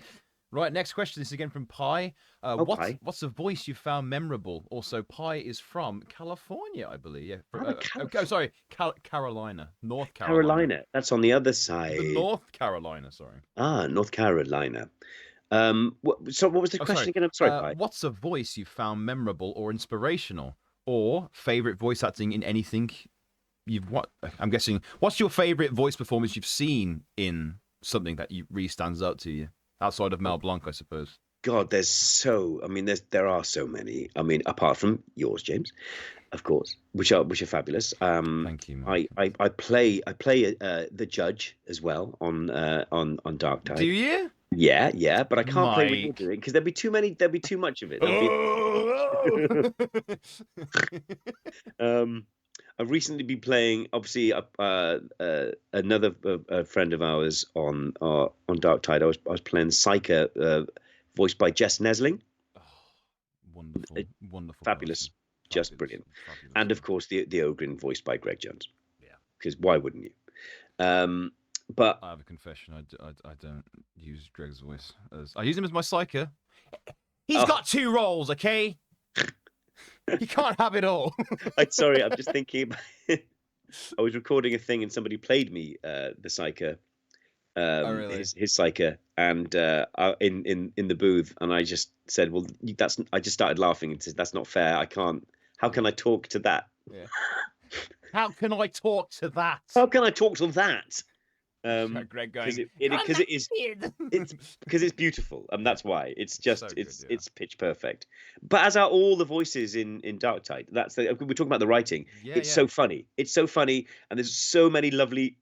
Right, next question. This is again from Pi. Pi. What's a voice you found memorable? Also, Pi is from California, I believe. Yeah. Sorry, Carolina, North Carolina. Carolina. That's on the other side. The North Carolina. Sorry. North Carolina. So what was the question again? I'm sorry, Pi. What's a voice you found memorable or inspirational, or favorite voice acting in anything you've what? I'm guessing. What's your favorite voice performance you've seen in something that really stands out to you outside of Mel Blanc, I suppose? God, there are so many. I mean, apart from yours, James, of course, which are fabulous. Thank you, Mike. I play the judge as well on Darktide. Do you? Yeah, but I can't play what you're Mike. doing because there'd be too much of it. I've recently been playing, obviously, another friend of ours on Darktide. I was playing Psyker, voiced by Jess Nesling. Oh, wonderful, fabulous, person. Just brilliant. Fabulous. And of course, the Ogrin voiced by Greg Jones. Yeah. Because why wouldn't you? But I have a confession. I don't use Greg's voice. I use him as my psyker. He's got 2 roles, okay? You can't have it all. Sorry, I'm just thinking. I was recording a thing and somebody played me the psyker, really? his psyker, and in the booth, and I just said, "Well, I just started laughing and said, "That's not fair. I can't. How can I talk to that? Yeah. How can I talk to that? How can I talk to that?" Greg going because it's beautiful, and that's why it's just So good, it's pitch perfect. But as are all the voices in Darktide. We're talking about the writing. It's so funny. It's so funny, and there's so many lovely.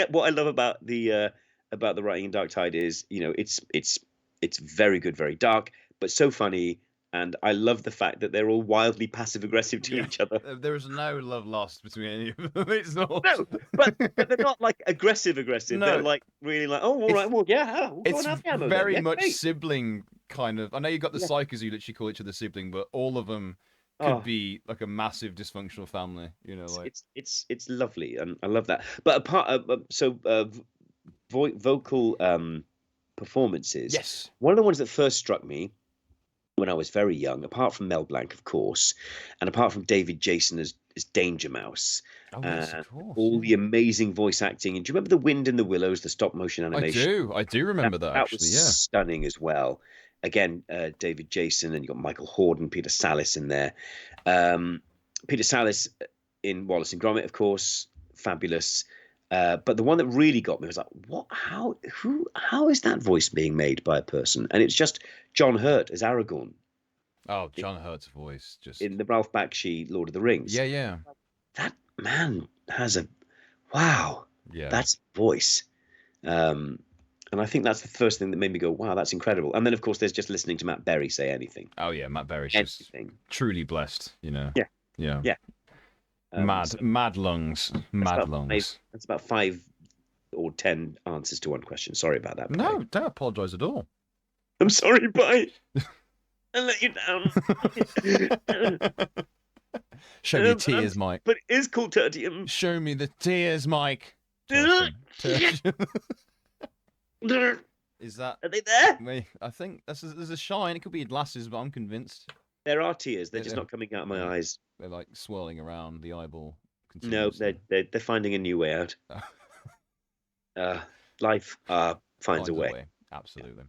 What I love about the writing in Darktide is, it's very good, very dark, but so funny. And I love the fact that they're all wildly passive aggressive to each other. There is no love lost between any of them. It's not. No, but they're not like aggressive. No. They're like really like, oh, all right, well, yeah, we'll go and have the ammo very then. much Great. sibling kind of. I know you've got the psychers who literally call each other sibling, but all of them could be like a massive dysfunctional family. It's lovely, and I love that. But apart, vocal performances. Yes. One of the ones that first struck me when I was very young, apart from Mel Blanc, of course, and apart from David Jason as Danger Mouse, Oh, yes, of course. all the amazing voice acting. And do you remember The Wind in the Willows, the stop motion animation? I do remember that actually. Was stunning as well. Again, David Jason, and you got Michael Horden, Peter Sallis in there. Peter Sallis in Wallace and Gromit, of course, fabulous. But the one that really got me was like, what? How is that voice being made by a person? And it's just John Hurt as Aragorn. Oh, John Hurt's voice just in the Ralph Bakshi Lord of the Rings. Yeah. That man has that's voice. And I think that's the first thing that made me go, wow, that's incredible. And then of course there's just listening to Matt Berry say anything. Oh yeah, Matt Berry's just truly blessed, Yeah. Mad lungs. That's about 5 or 10 answers to one question. Sorry about that. No, don't apologise at all. I'm sorry, bye. I let you down. Show me the tears, Mike. But it is called tertium. Show me the tears, Mike. Is that? Are they there? I think there's a shine. It could be glasses, but I'm convinced. There are tears. They're just not coming out of my eyes. They're like swirling around the eyeball. No, they're finding a new way out. Life finds a way. Absolutely.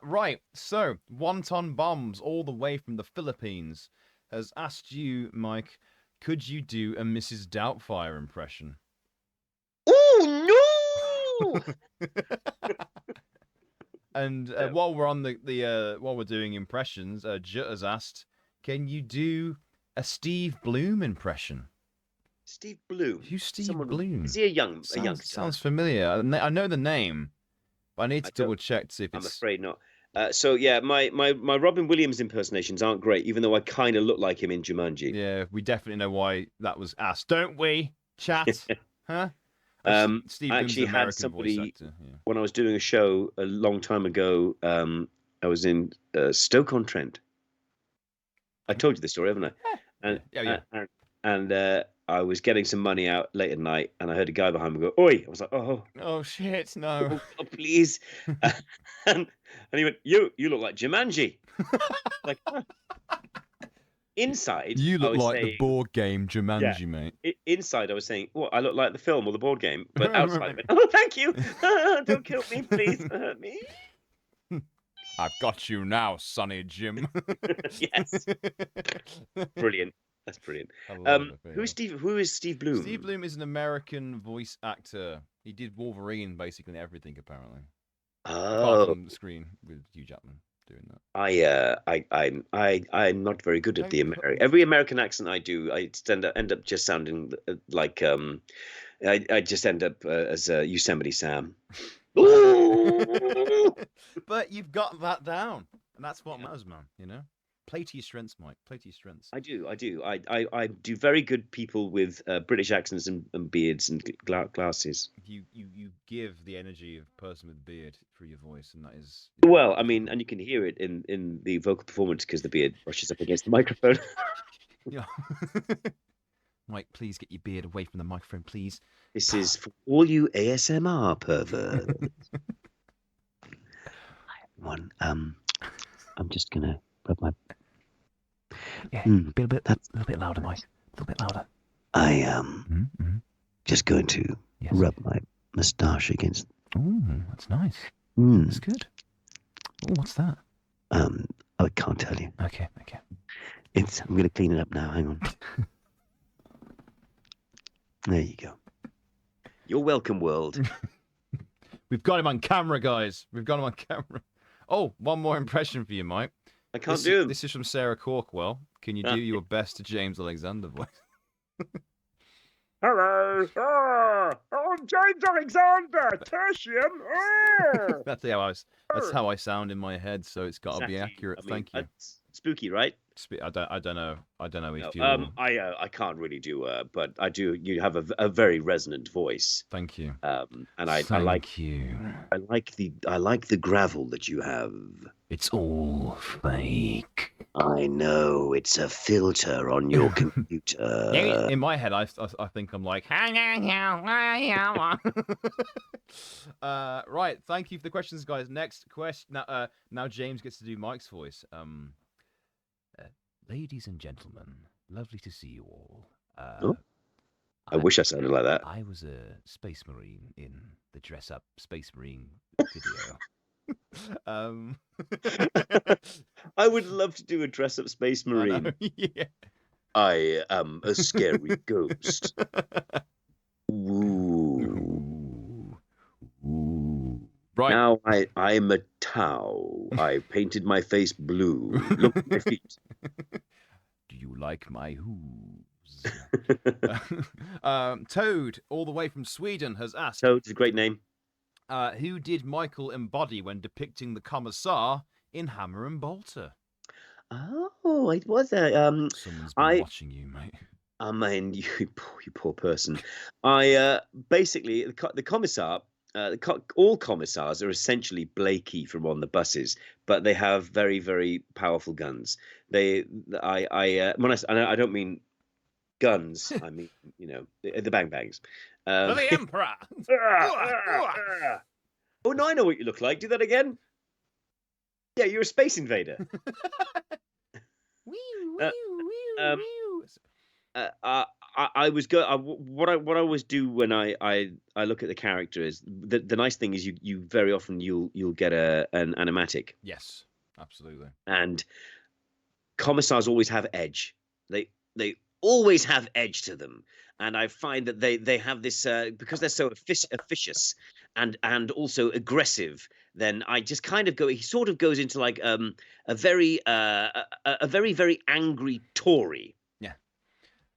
Right. So, Wonton Bombs, all the way from the Philippines, has asked you, Mike, could you do a Mrs. Doubtfire impression? Oh no! And while we're on while we're doing impressions, Jut has asked, can you do a Steve Bloom impression? Steve Bloom. Who's Steve Bloom? Is he a young? Sounds familiar. I know the name, but I need to double check to see if it's. I'm afraid not. So yeah, my Robin Williams impersonations aren't great, even though I kind of look like him in Jumanji. Yeah, we definitely know why that was asked, don't we? Chat, huh? Steve I actually had somebody when I was doing a show a long time ago. I was in Stoke-on-Trent. I told you the story, haven't I? And I was getting some money out late at night, and I heard a guy behind me go, "Oi!" I was like, "Oh shit, no!" Oh, please. and he went, "You look like Jumanji." Like, inside, You I look was like the saying, board game Jumanji, mate. inside I was saying, well, I look like the film or the board game, but outside, I went, oh, thank you. Don't kill me, please. Don't hurt me. I've got you now, Sonny Jim. Yes. Brilliant. That's brilliant. I love it. Who is Steve Bloom? Steve Bloom is an American voice actor. He did Wolverine, basically in everything, apparently. Apart Oh, from the screen with Hugh Jackman doing that. I'm not very good at every American accent I do. I end up just sounding like I just end up as Yosemite Sam. But you've got that down, and that's what matters, man. You know, play to your strengths, Mike. Play to your strengths. I do. I do very good people with British accents and beards and glasses. You give the energy of a person with a beard through your voice, and that is well. I mean, and you can hear it in the vocal performance because the beard brushes up against the microphone. Yeah. Mike, please get your beard away from the microphone, please. This is for all you ASMR perverts. One. I'm just gonna rub my. Yeah, a little bit louder, Mike. A little bit louder. I am just going to rub my moustache against. Oh, that's nice. That's good. Oh, what's that? I can't tell you. Okay. I'm gonna clean it up now. Hang on. There you go. You're welcome, world. We've got him on camera, guys. We've got him on camera. Oh, one more impression for you, Mike. I can't do them. This is from Sarah Corkwell. Can you do your best James Alexander voice? Hello. I'm James Alexander, Tertium. That's how I sound in my head, so it's got to be accurate. Thank you. Spooky, right? I don't know. I don't know if you. I can't really do. But I do. You have a very resonant voice. Thank you. And I like you. I like the gravel that you have. It's all fake. I know it's a filter on your computer. In my head, I think I'm like. Right. Thank you for the questions, guys. Next question. Now James gets to do Mike's voice. Ladies and gentlemen, lovely to see you all. I wish I sounded like that. I was a space marine in the Dress Up Space Marine video. I would love to do a dress up space marine. Yeah. I am a scary ghost. Ooh. Ooh. Right. Now I'm a Tau. I painted my face blue. Look at my feet. Do you like my hooves? Toad, all the way from Sweden, has asked. Toad's a great name. Who did Michael embody when depicting the Commissar in Hammer and Bolter? Oh, it was a Someone's been watching you, mate. I mean, you poor person. Basically the Commissar. All commissars are essentially Blakey from On the Buses, but they have very, very powerful guns. I don't mean guns. I mean, the bang bangs. For the Emperor. Oh no, I know what you look like. Do that again. Yeah, you're a space invader. I was what I always do when I look at the character is the nice thing is you very often you'll get an animatic. Yes, absolutely. And commissars always have edge. They always have edge to them, and I find that they have this because they're so officious and also aggressive. Then I just kind of go. He sort of goes into like a very very angry Tory.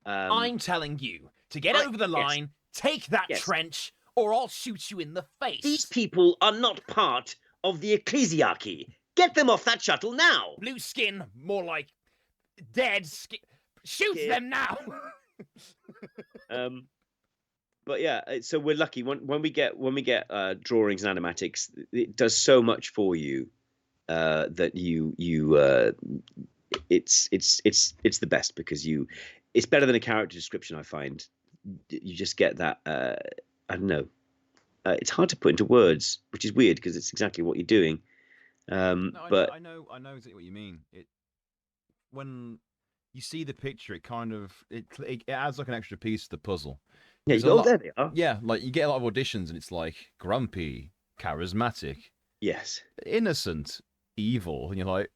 I'm telling you to get over the line, take that trench, or I'll shoot you in the face. These people are not part of the ecclesiarchy. Get them off that shuttle now. Blue skin, more like dead skin. Shoot them now. But yeah, so we're lucky when we get drawings and animatics. It does so much for you that it's the best because it's better than a character description. I find you just get that. I don't know. It's hard to put into words, which is weird because it's exactly what you're doing. No, but I know exactly what you mean. When you see the picture, it kind of it adds like an extra piece to the puzzle. Yeah, There's you a go, lot- there they are. Yeah, like you get a lot of auditions, and it's like grumpy, charismatic, Yes. innocent, evil, and you're like,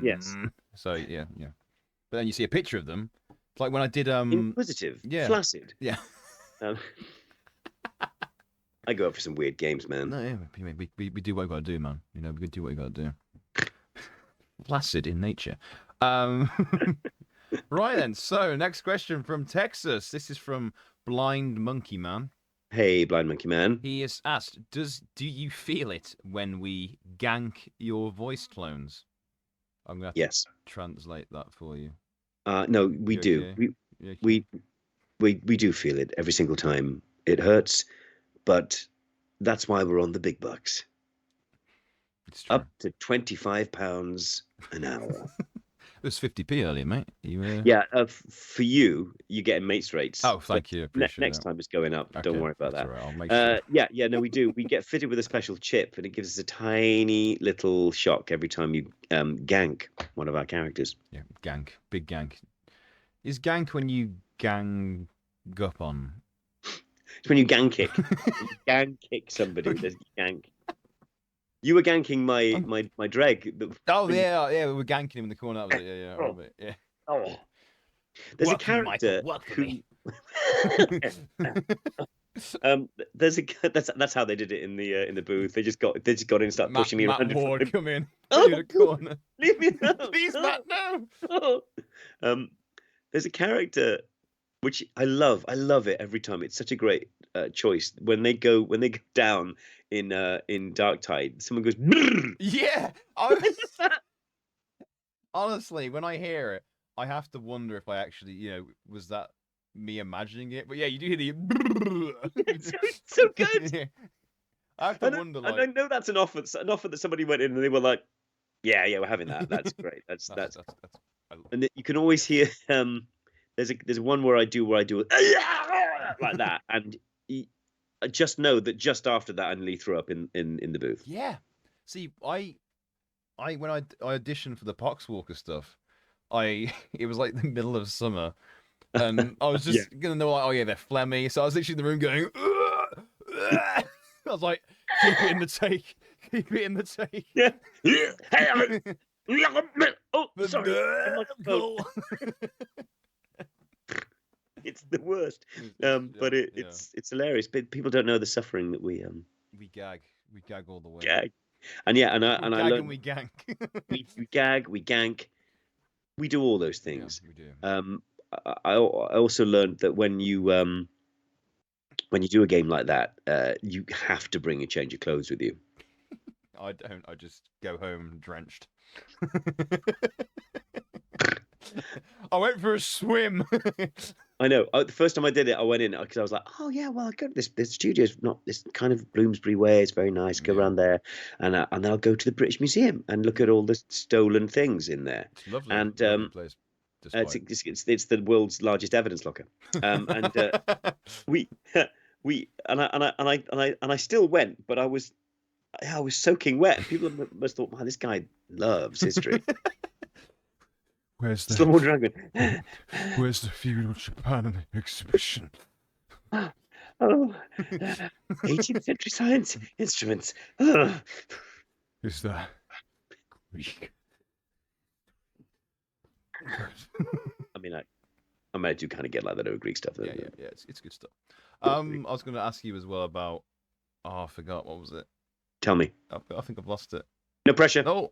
Yes. So yeah. But then you see a picture of them. It's like when I did Inquisitive. yeah. Flaccid. Yeah. Um, I go up for some weird games, man. No, yeah, we do what we gotta do, man. You know, we do what we gotta do. Placid in nature. Right then. So next question from Texas. This is from Blind Monkey Man. Hey, Blind Monkey Man. He is asked, "Do you feel it when we gank your voice clones?" I'm gonna have Yes. to translate that for you. No, we You do. okay? You okay? We do feel it every single time. It hurts, but that's why we're on the big bucks. It's true. Up to £25 an hour. It was 50p earlier, mate. You Yeah, for you getting mates rates. Oh, thank you. Appreciate Next that. time it's going up. Don't Okay, worry about that's that. all right, I'll make sure. Yeah, no, we do. We get fitted with a special chip, and it gives us a tiny little shock every time you gank one of our characters. Yeah, gank, big gank. Is gank when you gang up on? It's when you gang kick. You gang kick somebody. There's gank. You were ganking my dreg. Oh yeah, we were ganking him in the corner. That was it. Yeah, I remember it, yeah. Oh. There's Work a for me, character Michael, work for who. There's a that's how they did it in the booth. They just got in and started pushing me Matt around. Ward, come in. Oh, In the corner. Leave me alone. Please, Matt, no. Oh. There's a character which I love. I love it every time. It's such a great choice. When they go down in Darktide, someone goes. "Brrr." Yeah. Honestly, when I hear it, I have to wonder if I actually, was that me imagining it? But yeah, you do hear the. It's so good. Yeah. I have to wonder, And I know that's an offer that somebody went in and they were like, yeah, we're having that. That's great. That's and you can always hear there's one where I do like that, and I just know that just after that I nearly threw up in the booth. Yeah. See, I when I auditioned for the Poxwalker stuff, it was like the middle of summer, and I was just gonna know, like, oh yeah, they're phlegmy. So I was literally in the room going, I was like, keep it in the take, keep it in the take. Yeah. Oh, sorry. It's the worst. But it's hilarious. But people don't know the suffering that we gag all the way. gag. And yeah, and I learned we gank. we gag, we gank, we do all those things. Yeah, we do. I also learned that when you do a game like that, you have to bring a change of clothes with you. I don't. I just go home drenched. I went for a swim. I know. The first time I did it, I went in because I was like, "Oh yeah, well, I go to this studio's not this kind of Bloomsbury way. It's very nice. Go around there, and then I'll go to the British Museum and look at all the stolen things in there. It's lovely. And lovely place. it's the world's largest evidence locker. And I still went, but I was soaking wet. People must have thought, man, this guy loves history. Where's Still more dragon. Where's the feudal Japan exhibition? Oh, 18th century science instruments. Oh. Is that Greek? I mean, I do kind of get like that over Greek stuff. Yeah, it's good stuff. I was going to ask you as well about. Oh, I forgot. What was it? Tell me. I think I've lost it. No pressure. Oh,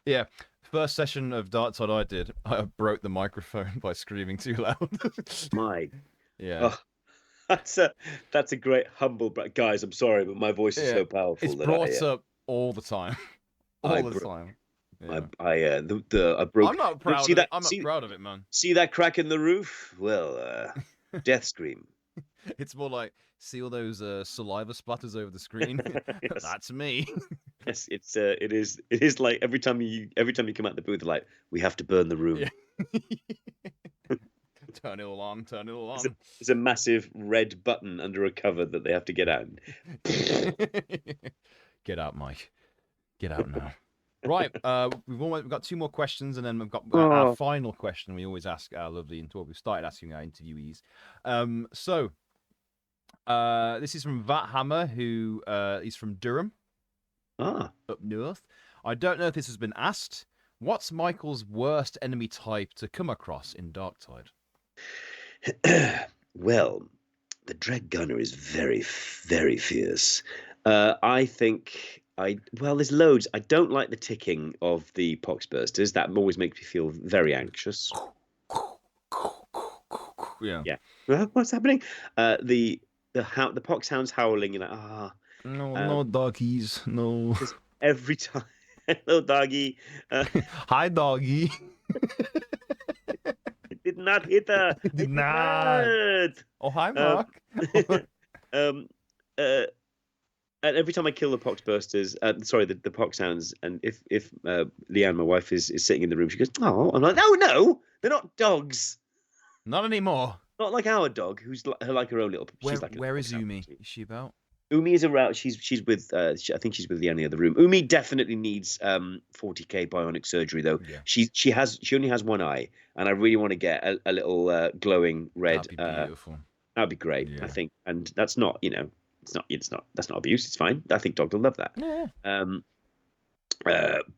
yeah. First session of Darktide I did, I broke the microphone by screaming too loud. My. Yeah. Oh, that's a great humble. Guys, I'm sorry, but my voice is so powerful. It's brought up all the time. All the time. Yeah. I broke. I'm not proud of it. I'm not proud of it, man. See that crack in the roof? Well, death scream. It's more like, see all those saliva splatters over the screen? Yes. That's me. Yes, it is like every time you come out the booth, like, we have to burn the room. Yeah. Turn it all on. There's a massive red button under a cover that they have to get out. Get out, Mike. Get out now. Right, we've got 2 more questions, and then we've got Oh. our final question. We always ask our lovely, well, we've started asking our interviewees. So this is from Vathammer, who is from Durham, Ah, up north. I don't know if this has been asked. What's Michael's worst enemy type to come across in Darktide? well, the Dread Gunner is very, very fierce. I think there's loads. I don't like the ticking of the poxbursters. That always makes me feel very anxious. Yeah. Yeah. What's happening? The poxhounds howling. You're like, No, Um, no doggies. No. every time. Hello, doggy. Hi, doggy. Did not hit her. Did not. Oh, hi, Mark. Um, uh, and every time I kill the poxbursters, the poxhounds, and if Leanne, my wife, is sitting in the room, she goes, "Oh," I'm like, "No, they're not dogs. Not anymore. Not like our dog, who's like her own little." Where, She's like a where is foxhound, Umi? actually. Is she about? Umi is around. She's with. I think she's with Leanne in the other room. Umi definitely needs 40K bionic surgery though. Yeah. She only has one eye, and I really want to get a little glowing red. That'd be beautiful. That'd be great, Yeah. I think. And that's not, that's not abuse. It's fine. I think dog will love that. Yeah.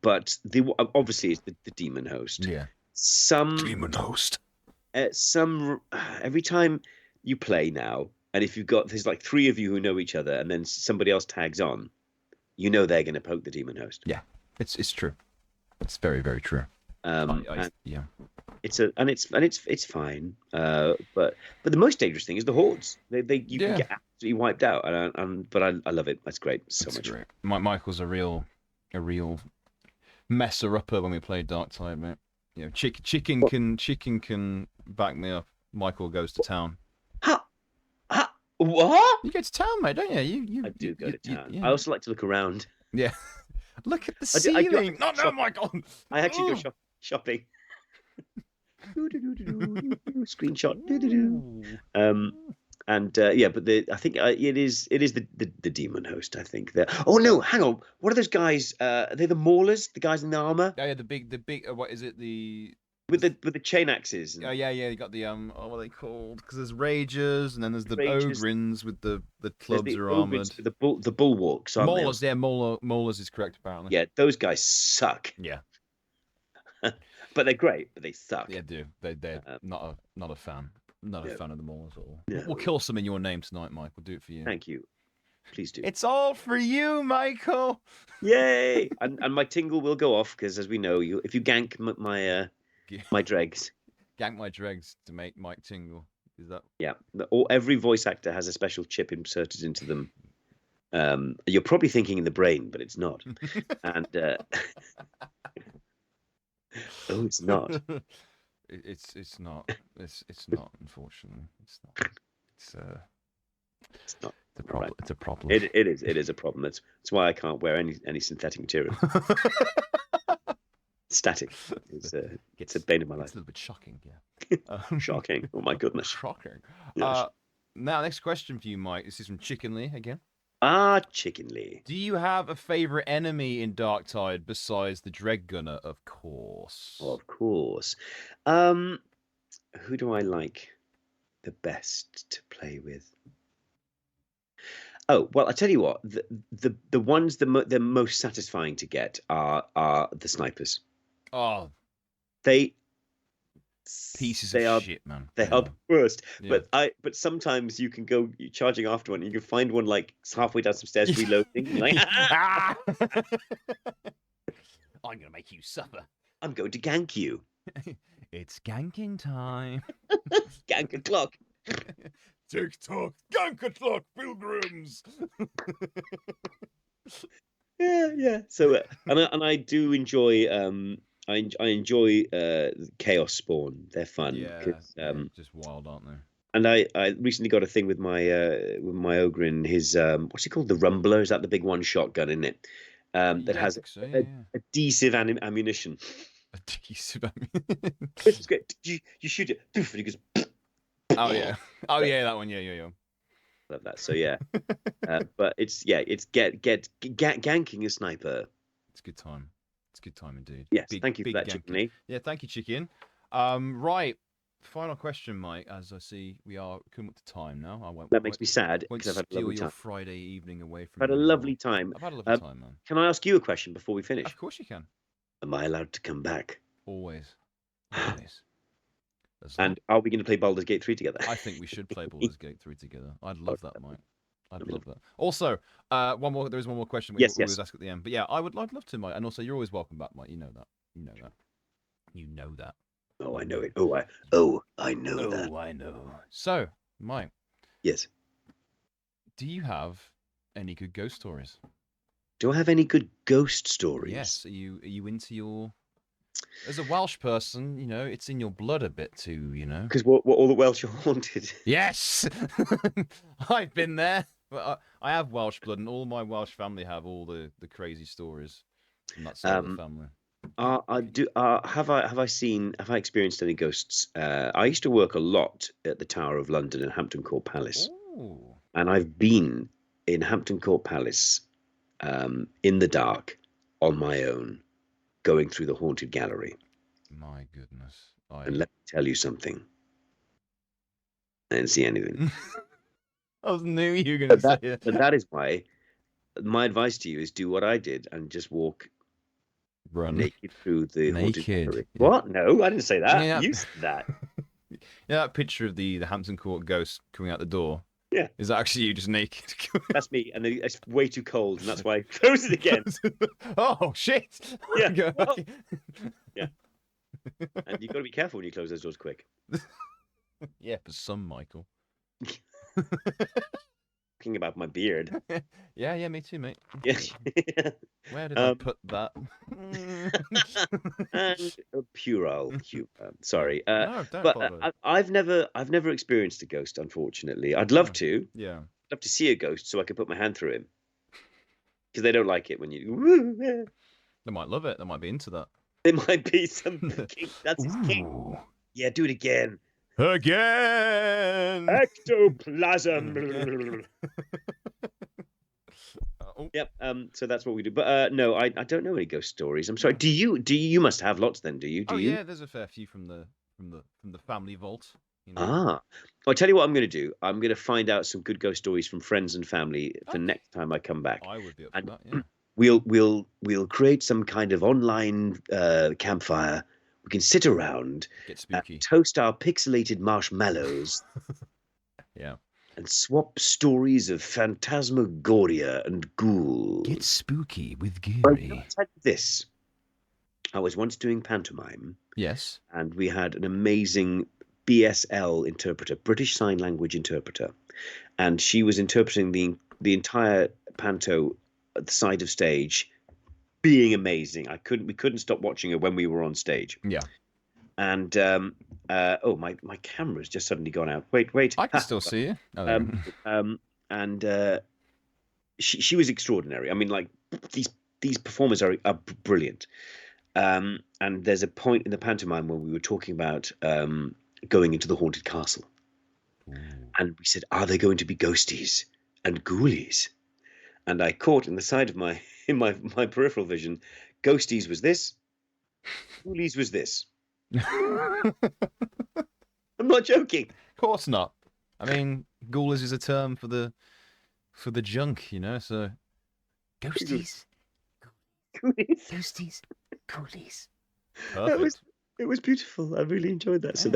But obviously it's the demon host. Yeah. Some host. every time you play now, and if there's like 3 of you who know each other, and then somebody else tags on, they're going to poke the demon host. Yeah, it's true. It's very, very true. Yeah. It's fine. But the most dangerous thing is the hordes. You can get absolutely wiped out. But I love it. That's great. So much. Great. Michael's a real messer upper when we play Darktide, mate. You know, chicken can back me up. Michael goes to town. What? You go to town, mate, don't you? I do go to town. yeah. I also like to look around. Yeah. Look at the I do ceiling. No, shop- Michael. I actually go shopping. Screenshot. But I think it is the demon host. I think oh no, hang on. What are those guys? Are they the maulers? The guys in the armor? Oh, yeah, the big. What is it? With the chain axes. Oh yeah. You got the what are they called? Because there's ragers, and then there's the Ragers. ogrins with the There's clubs the are ogres, armored. the bulwarks. Aren't they? Maulers, yeah, maulers is correct apparently. Yeah, those guys suck. Yeah. But they're great. But they suck. Yeah, do they're not a fan. Not a No. fan of the maulers at all. No. We'll kill some in your name tonight, Mike. We'll do it for you. Thank you. Please do. It's all for you, Michael. Yay! and my tingle will go off because, as we know, if you gank my dregs. Gank my dregs to make Mike tingle. Is that? Yeah. Every voice actor has a special chip inserted into them. You're probably thinking in the brain, but it's not. And oh, it's not. It's not. It's not. Unfortunately, it's not. It's not. It's a problem. Right. It's a problem. It is a problem. That's why I can't wear any synthetic material. Static. It's a bane of my It's life. a little bit shocking, yeah. Shocking. Oh my goodness. Shocking. Yes. Now, next question for you, Mike. This is from Chicken Lee again. Chicken Lee. Do you have a favorite enemy in Darktide besides the Dread Gunner, of course? Of course. Who do I like the best to play with? Oh well, I tell you what. The ones they're most satisfying to get are the snipers. Oh, They pieces they of are shit, man. they are the worst. Yeah. But sometimes you can go charging after one. And you can find one like halfway down some stairs reloading. You're like, Ah! I'm gonna make you suffer. I'm going to gank you. It's ganking time. Gank a clock. TikTok, gank o'clock, pilgrims. Yeah. So and I do enjoy I enjoy Chaos Spawn. They're fun. Yeah, 'cause, just wild, aren't they? And I recently got a thing with my Ogrin. His what's he called? The Rumbler. Is that the big one shotgun in it? That Yeah, I has think so, yeah. adhesive ammunition. Adhesive. It's great. You shoot it. Poof, and he goes. Oh yeah. Oh yeah, that one. Yeah. Love that. So yeah, but it's ganking a sniper. It's a good time. It's a good time indeed. Yes, Big, thank you for big that, Genki. Chicken. Yeah, thank you, Chicken. Right. Final question, Mike. As I see, we are coming up to time now. I won't. That makes me sad Won't because I've had a steal lovely your time. Friday evening away from I've you. had a anymore. lovely time. I've had a lovely time, man. Can I ask you a question before we finish? Of course you can. Am I allowed to come back? Always. Always. And are we going to play Baldur's Gate 3 together? I think we should play Baldur's Gate 3 together. I'd love that, Mike. I'd Lovely. love that. Also, one more. There is one more question we Yes. always ask at the end. But yeah, I'd love to, Mike. And also, you're always welcome back, Mike. You know that. You know that. You know that. Oh, I know it. I know that. I know. So, Mike. Yes. Do you have any good ghost stories? Do I have any good ghost stories? Yes. Are you into your? As a Welsh person, you know, it's in your blood a bit too, you know. Because what all the Welsh are haunted. Yes, I've been there. But I have Welsh blood, and all my Welsh family have all the crazy stories from that side of the family. Have I experienced any ghosts? I used to work a lot at the Tower of London and Hampton Court Palace. Ooh. And I've been in Hampton Court Palace in the dark on my own, going through the haunted gallery. My goodness. And let me tell you something. I didn't see anything. I knew you were going to say it. But that is why my advice to you is do what I did and just walk naked through the haunted gallery. Yeah. What? No, I didn't say that. Yeah. You said that. Yeah, that picture of the Hampton Court ghost coming out the door. Yeah. Is that actually you just naked? That's me, and then it's way too cold, and that's why I close it again. Oh shit! Yeah. Well, yeah. And you've got to be careful when you close those doors quick. Yeah, for some, Michael. Talking about my beard. Yeah, me too, mate. Yeah. Where did I put that? And puerile humor. Sorry. No, don't but bother. I've never experienced a ghost, unfortunately. I'd love to. Yeah. I'd love to see a ghost so I could put my hand through him. Because they don't like it when you. They might love it. They might be into that. There might be some king. That's his king. Ooh. Yeah, do it again. Again. Ectoplasm. Oh. Yep. So that's what we do. But no, I don't know any ghost stories. I'm sorry. Do you? You must have lots then. Do you? Do you? Yeah, there's a fair few from the family vault. You know? Well, I'll tell you what I'm going to do. I'm going to find out some good ghost stories from friends and family for next time I come back. I would be up for that. Yeah. We'll create some kind of online campfire. We can sit around, Get spooky. toast our pixelated marshmallows, Yeah. and swap stories of phantasmagoria and ghouls. Get spooky with Well, Geary. I'll tell you this. I was once doing pantomime, Yes. and we had an amazing BSL interpreter, British Sign Language interpreter, and she was interpreting the entire panto at the side of stage, being amazing. We couldn't stop watching her when we were on stage. Yeah. And my camera's just suddenly gone out. Wait. I can still see you. Oh, there we And she was extraordinary. I mean, like these performers are brilliant. And there's a point in the pantomime where we were talking about going into the haunted castle, and we said, "Are there going to be ghosties and ghoulies?" And I caught in the side of my peripheral vision, ghosties was this, ghoulies was this. I'm not joking. Of course not. I mean, ghoulies is a term for the junk, you know. So, ghosties, ghosties, ghoulies. Perfect. It was beautiful. I really enjoyed that. So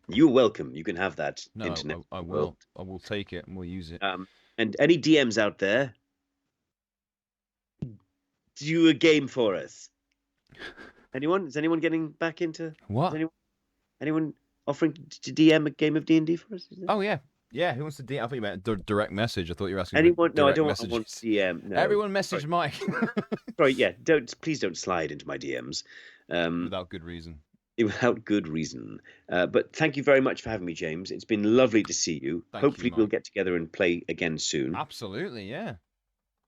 you're welcome. You can have that No, internet. I world. will. I will take it and we'll use it. And any DMs out there, do a game for us. Anyone? Is anyone getting back into? What? Anyone offering to DM a game of D&D for us? Oh yeah. Who wants to DM? I thought you meant direct message. I thought you were asking. Anyone? No, I don't messages. want DM. No. Everyone message Mike. Sorry, yeah. Please don't slide into my DMs. Without good reason. Without good reason. But thank you very much for having me, James. It's been lovely to see you. Hopefully we'll get together and play again soon. Absolutely, yeah.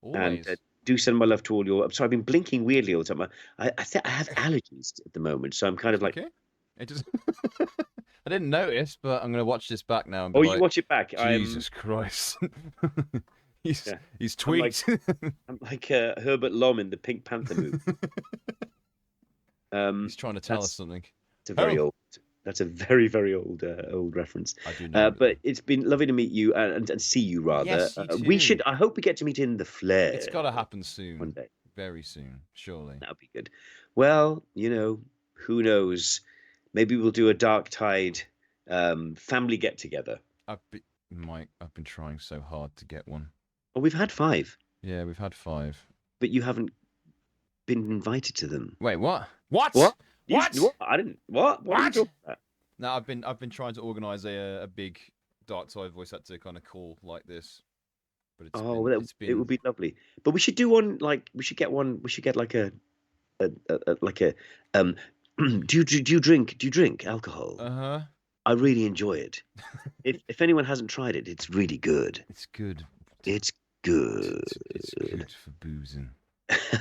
Always. And do send my love to all your. I'm sorry, I've been blinking weirdly all the time. I have allergies at the moment, so I'm kind of like. Okay. It just. I didn't notice, but I'm going to watch this back now. And be you watch it back. Jesus Christ. He's tweaked. I'm like Herbert Lom in the Pink Panther movie. He's trying to tell us that's- something. It's a very Oh. old. That's a very, very old reference. I do know. But it's been lovely to meet you and see you rather. Yes, you We too. should. I hope we get to meet in the flare. It's got to happen one soon. day. Very soon, surely. That'll be good. Well, who knows? Maybe we'll do a Darktide family get together. Mike, I've been trying so hard to get one. Oh, we've had 5, Yeah, we've had 5. but you haven't been invited to them. Wait, what? What? What? What? What? I didn't. What? What? Are you What? talking about? No, I've been trying to organise a big Darktide voice actor kind of call like this, but It would be lovely. But we should do one. Like we should get one. We should get like a Do you drink alcohol? Uh-huh. I really enjoy it. If anyone hasn't tried it, it's really good. It's good. It's good. It's good for boozing.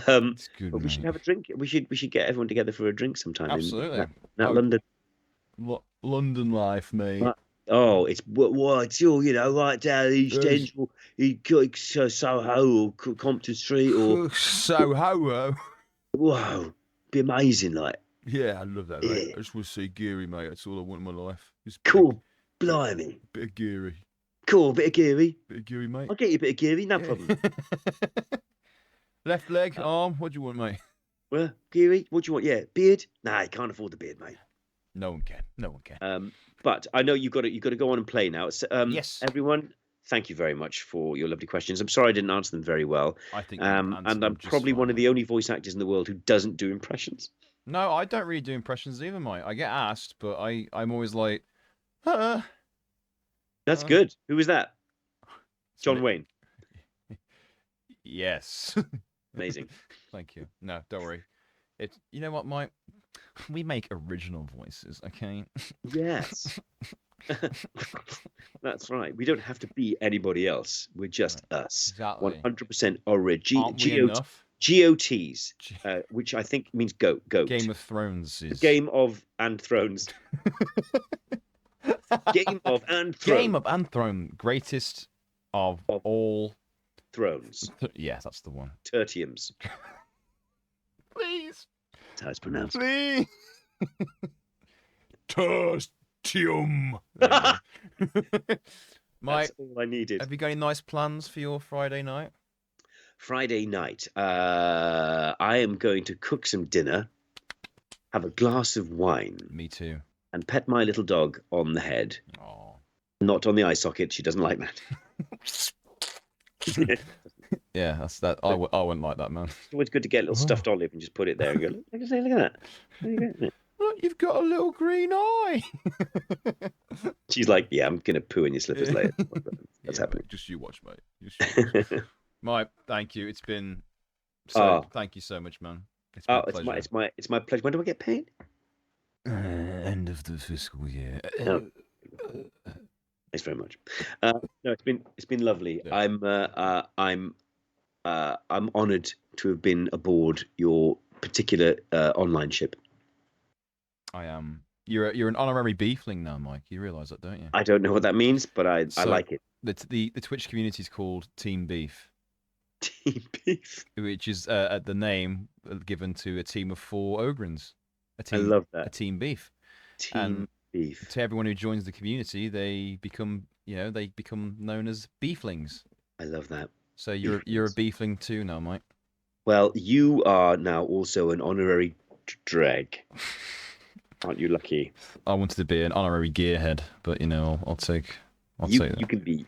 um, It's good, but we should mate. have a drink. We should get everyone together for a drink sometime. Absolutely. In Oh, London. London life, mate. Right. Oh, it's it's all right down East End, or Soho or Compton Street, or Soho. wow, be amazing, like Yeah, I love that, mate. Yeah. I just want to see Geary, mate. That's all I want in my life. Just cool, blimey, Bit of Geary. cool, bit of Geary. Bit of Geary, mate. I'll get you a bit of Geary, no Yeah. problem. Left leg, arm. What do you want, mate? Well, Geary, what do you want? Yeah, beard? Nah, you can't afford the beard, mate. No one can. No one can. But I know you've got to go on and play now. Yes. Everyone, thank you very much for your lovely questions. I'm sorry I didn't answer them very well. I think. And I'm probably one of the only voice actors in the world who doesn't do impressions. No, I don't really do impressions either, mate. I get asked, but I'm always like, huh. That's good. Who was that? John me. Wayne. Yes. Amazing. Thank you. No, don't worry. You know what, Mike? We make original voices, okay? Yes. That's right. We don't have to be anybody else. We're just us. Exactly. 100% origin. Aren't we enough? GOTs, which I think means goat. Game of Thrones is... Game of and Thrones. Game of and Thrones. Game of and Throne. Greatest of all... Thrones. Yeah, that's the one. Tertiums. Please. That's how it's pronounced. Please. Tertium. Mike, That's all I needed. have you got any nice plans for your Friday night? Friday night, I am going to cook some dinner, have a glass of wine, Me too. and pet my little dog on the head. Oh. Not on the eye socket. She doesn't like that. It's Yeah, that's that. I wouldn't like that, man. always good to get a little stuffed olive and just put it there and go, look at that. There you go. Look, you've got a little green eye. She's like, yeah, I'm going to poo in your slippers later. That's Yeah, happening. mate, just you watch, mate. Just you watch. Mike, thank you. It's been thank you so much, man. It's been a pleasure. It's my pleasure. When do I get paid? End of the fiscal year. No. Thanks very much. No, it's been lovely. Yeah. I'm honoured to have been aboard your particular online ship. I am. You're an honorary beefling now, Mike. You realise that, don't you? I don't know what that means, but I like it. The Twitch community is called Team Beef, Team beef. which is the name given to a team of 4 ogrins. I love that. A team beef. Team beef. To everyone who joins the community, they become known as beeflings. I love that. So you're a beefling too now, Mike. Well, you are now also an honorary dreg. Aren't you lucky? I wanted to be an honorary gearhead, but I'll take that.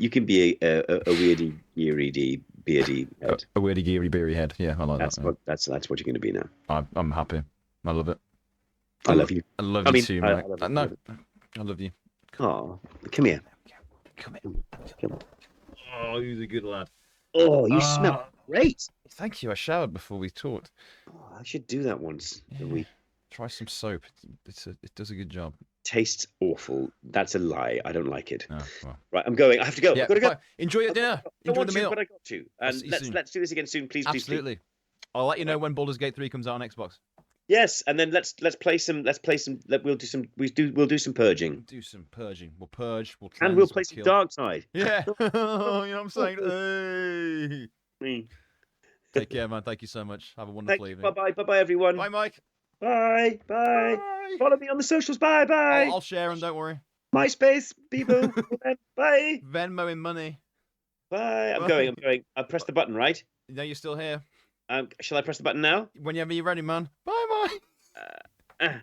You can be a weirdy, geary, beardy head. A weirdy geary beery head. Yeah, I like That's that. that's what you're going to be now. I'm happy. I love it. I love you. I love I you mean, too, I Mike. love you. No, I love you. Oh, come here. Come Come on. Oh, you're a good lad. Oh, you smell great. Thank you. I showered before we talked. Oh, I should do that once a week. Try some soap. It does a good job. Tastes awful. That's a lie. I don't like it. Oh, well. Right, I'm going. I have to go. Yeah, I've got to go. fine. Enjoy your dinner. I Enjoy want the to, meal. but I got to. I'll And see you soon. let's do this again soon, please. Please, please. Absolutely. I'll let you know when Baldur's Gate 3 comes out on Xbox. Yes, and then let's play some. We'll do some purging. Do some purging. We'll purge. We'll And cleanse, we'll play some kill. Darktide. Yeah. You know what I'm saying? Hey. Take care, man. Thank you so much. Have a wonderful evening. Bye bye everyone. Bye, Mike. Bye. Bye. Bye. Follow me on the socials. Bye. Bye. I'll share them. Don't worry. MySpace. Bebo. Bye. Venmo in money. Bye. I'm Bye. going. I'm going. I pressed the button, right? No, you're still here. Shall I press the button now? Whenever you're ready, man. Bye bye. Uh,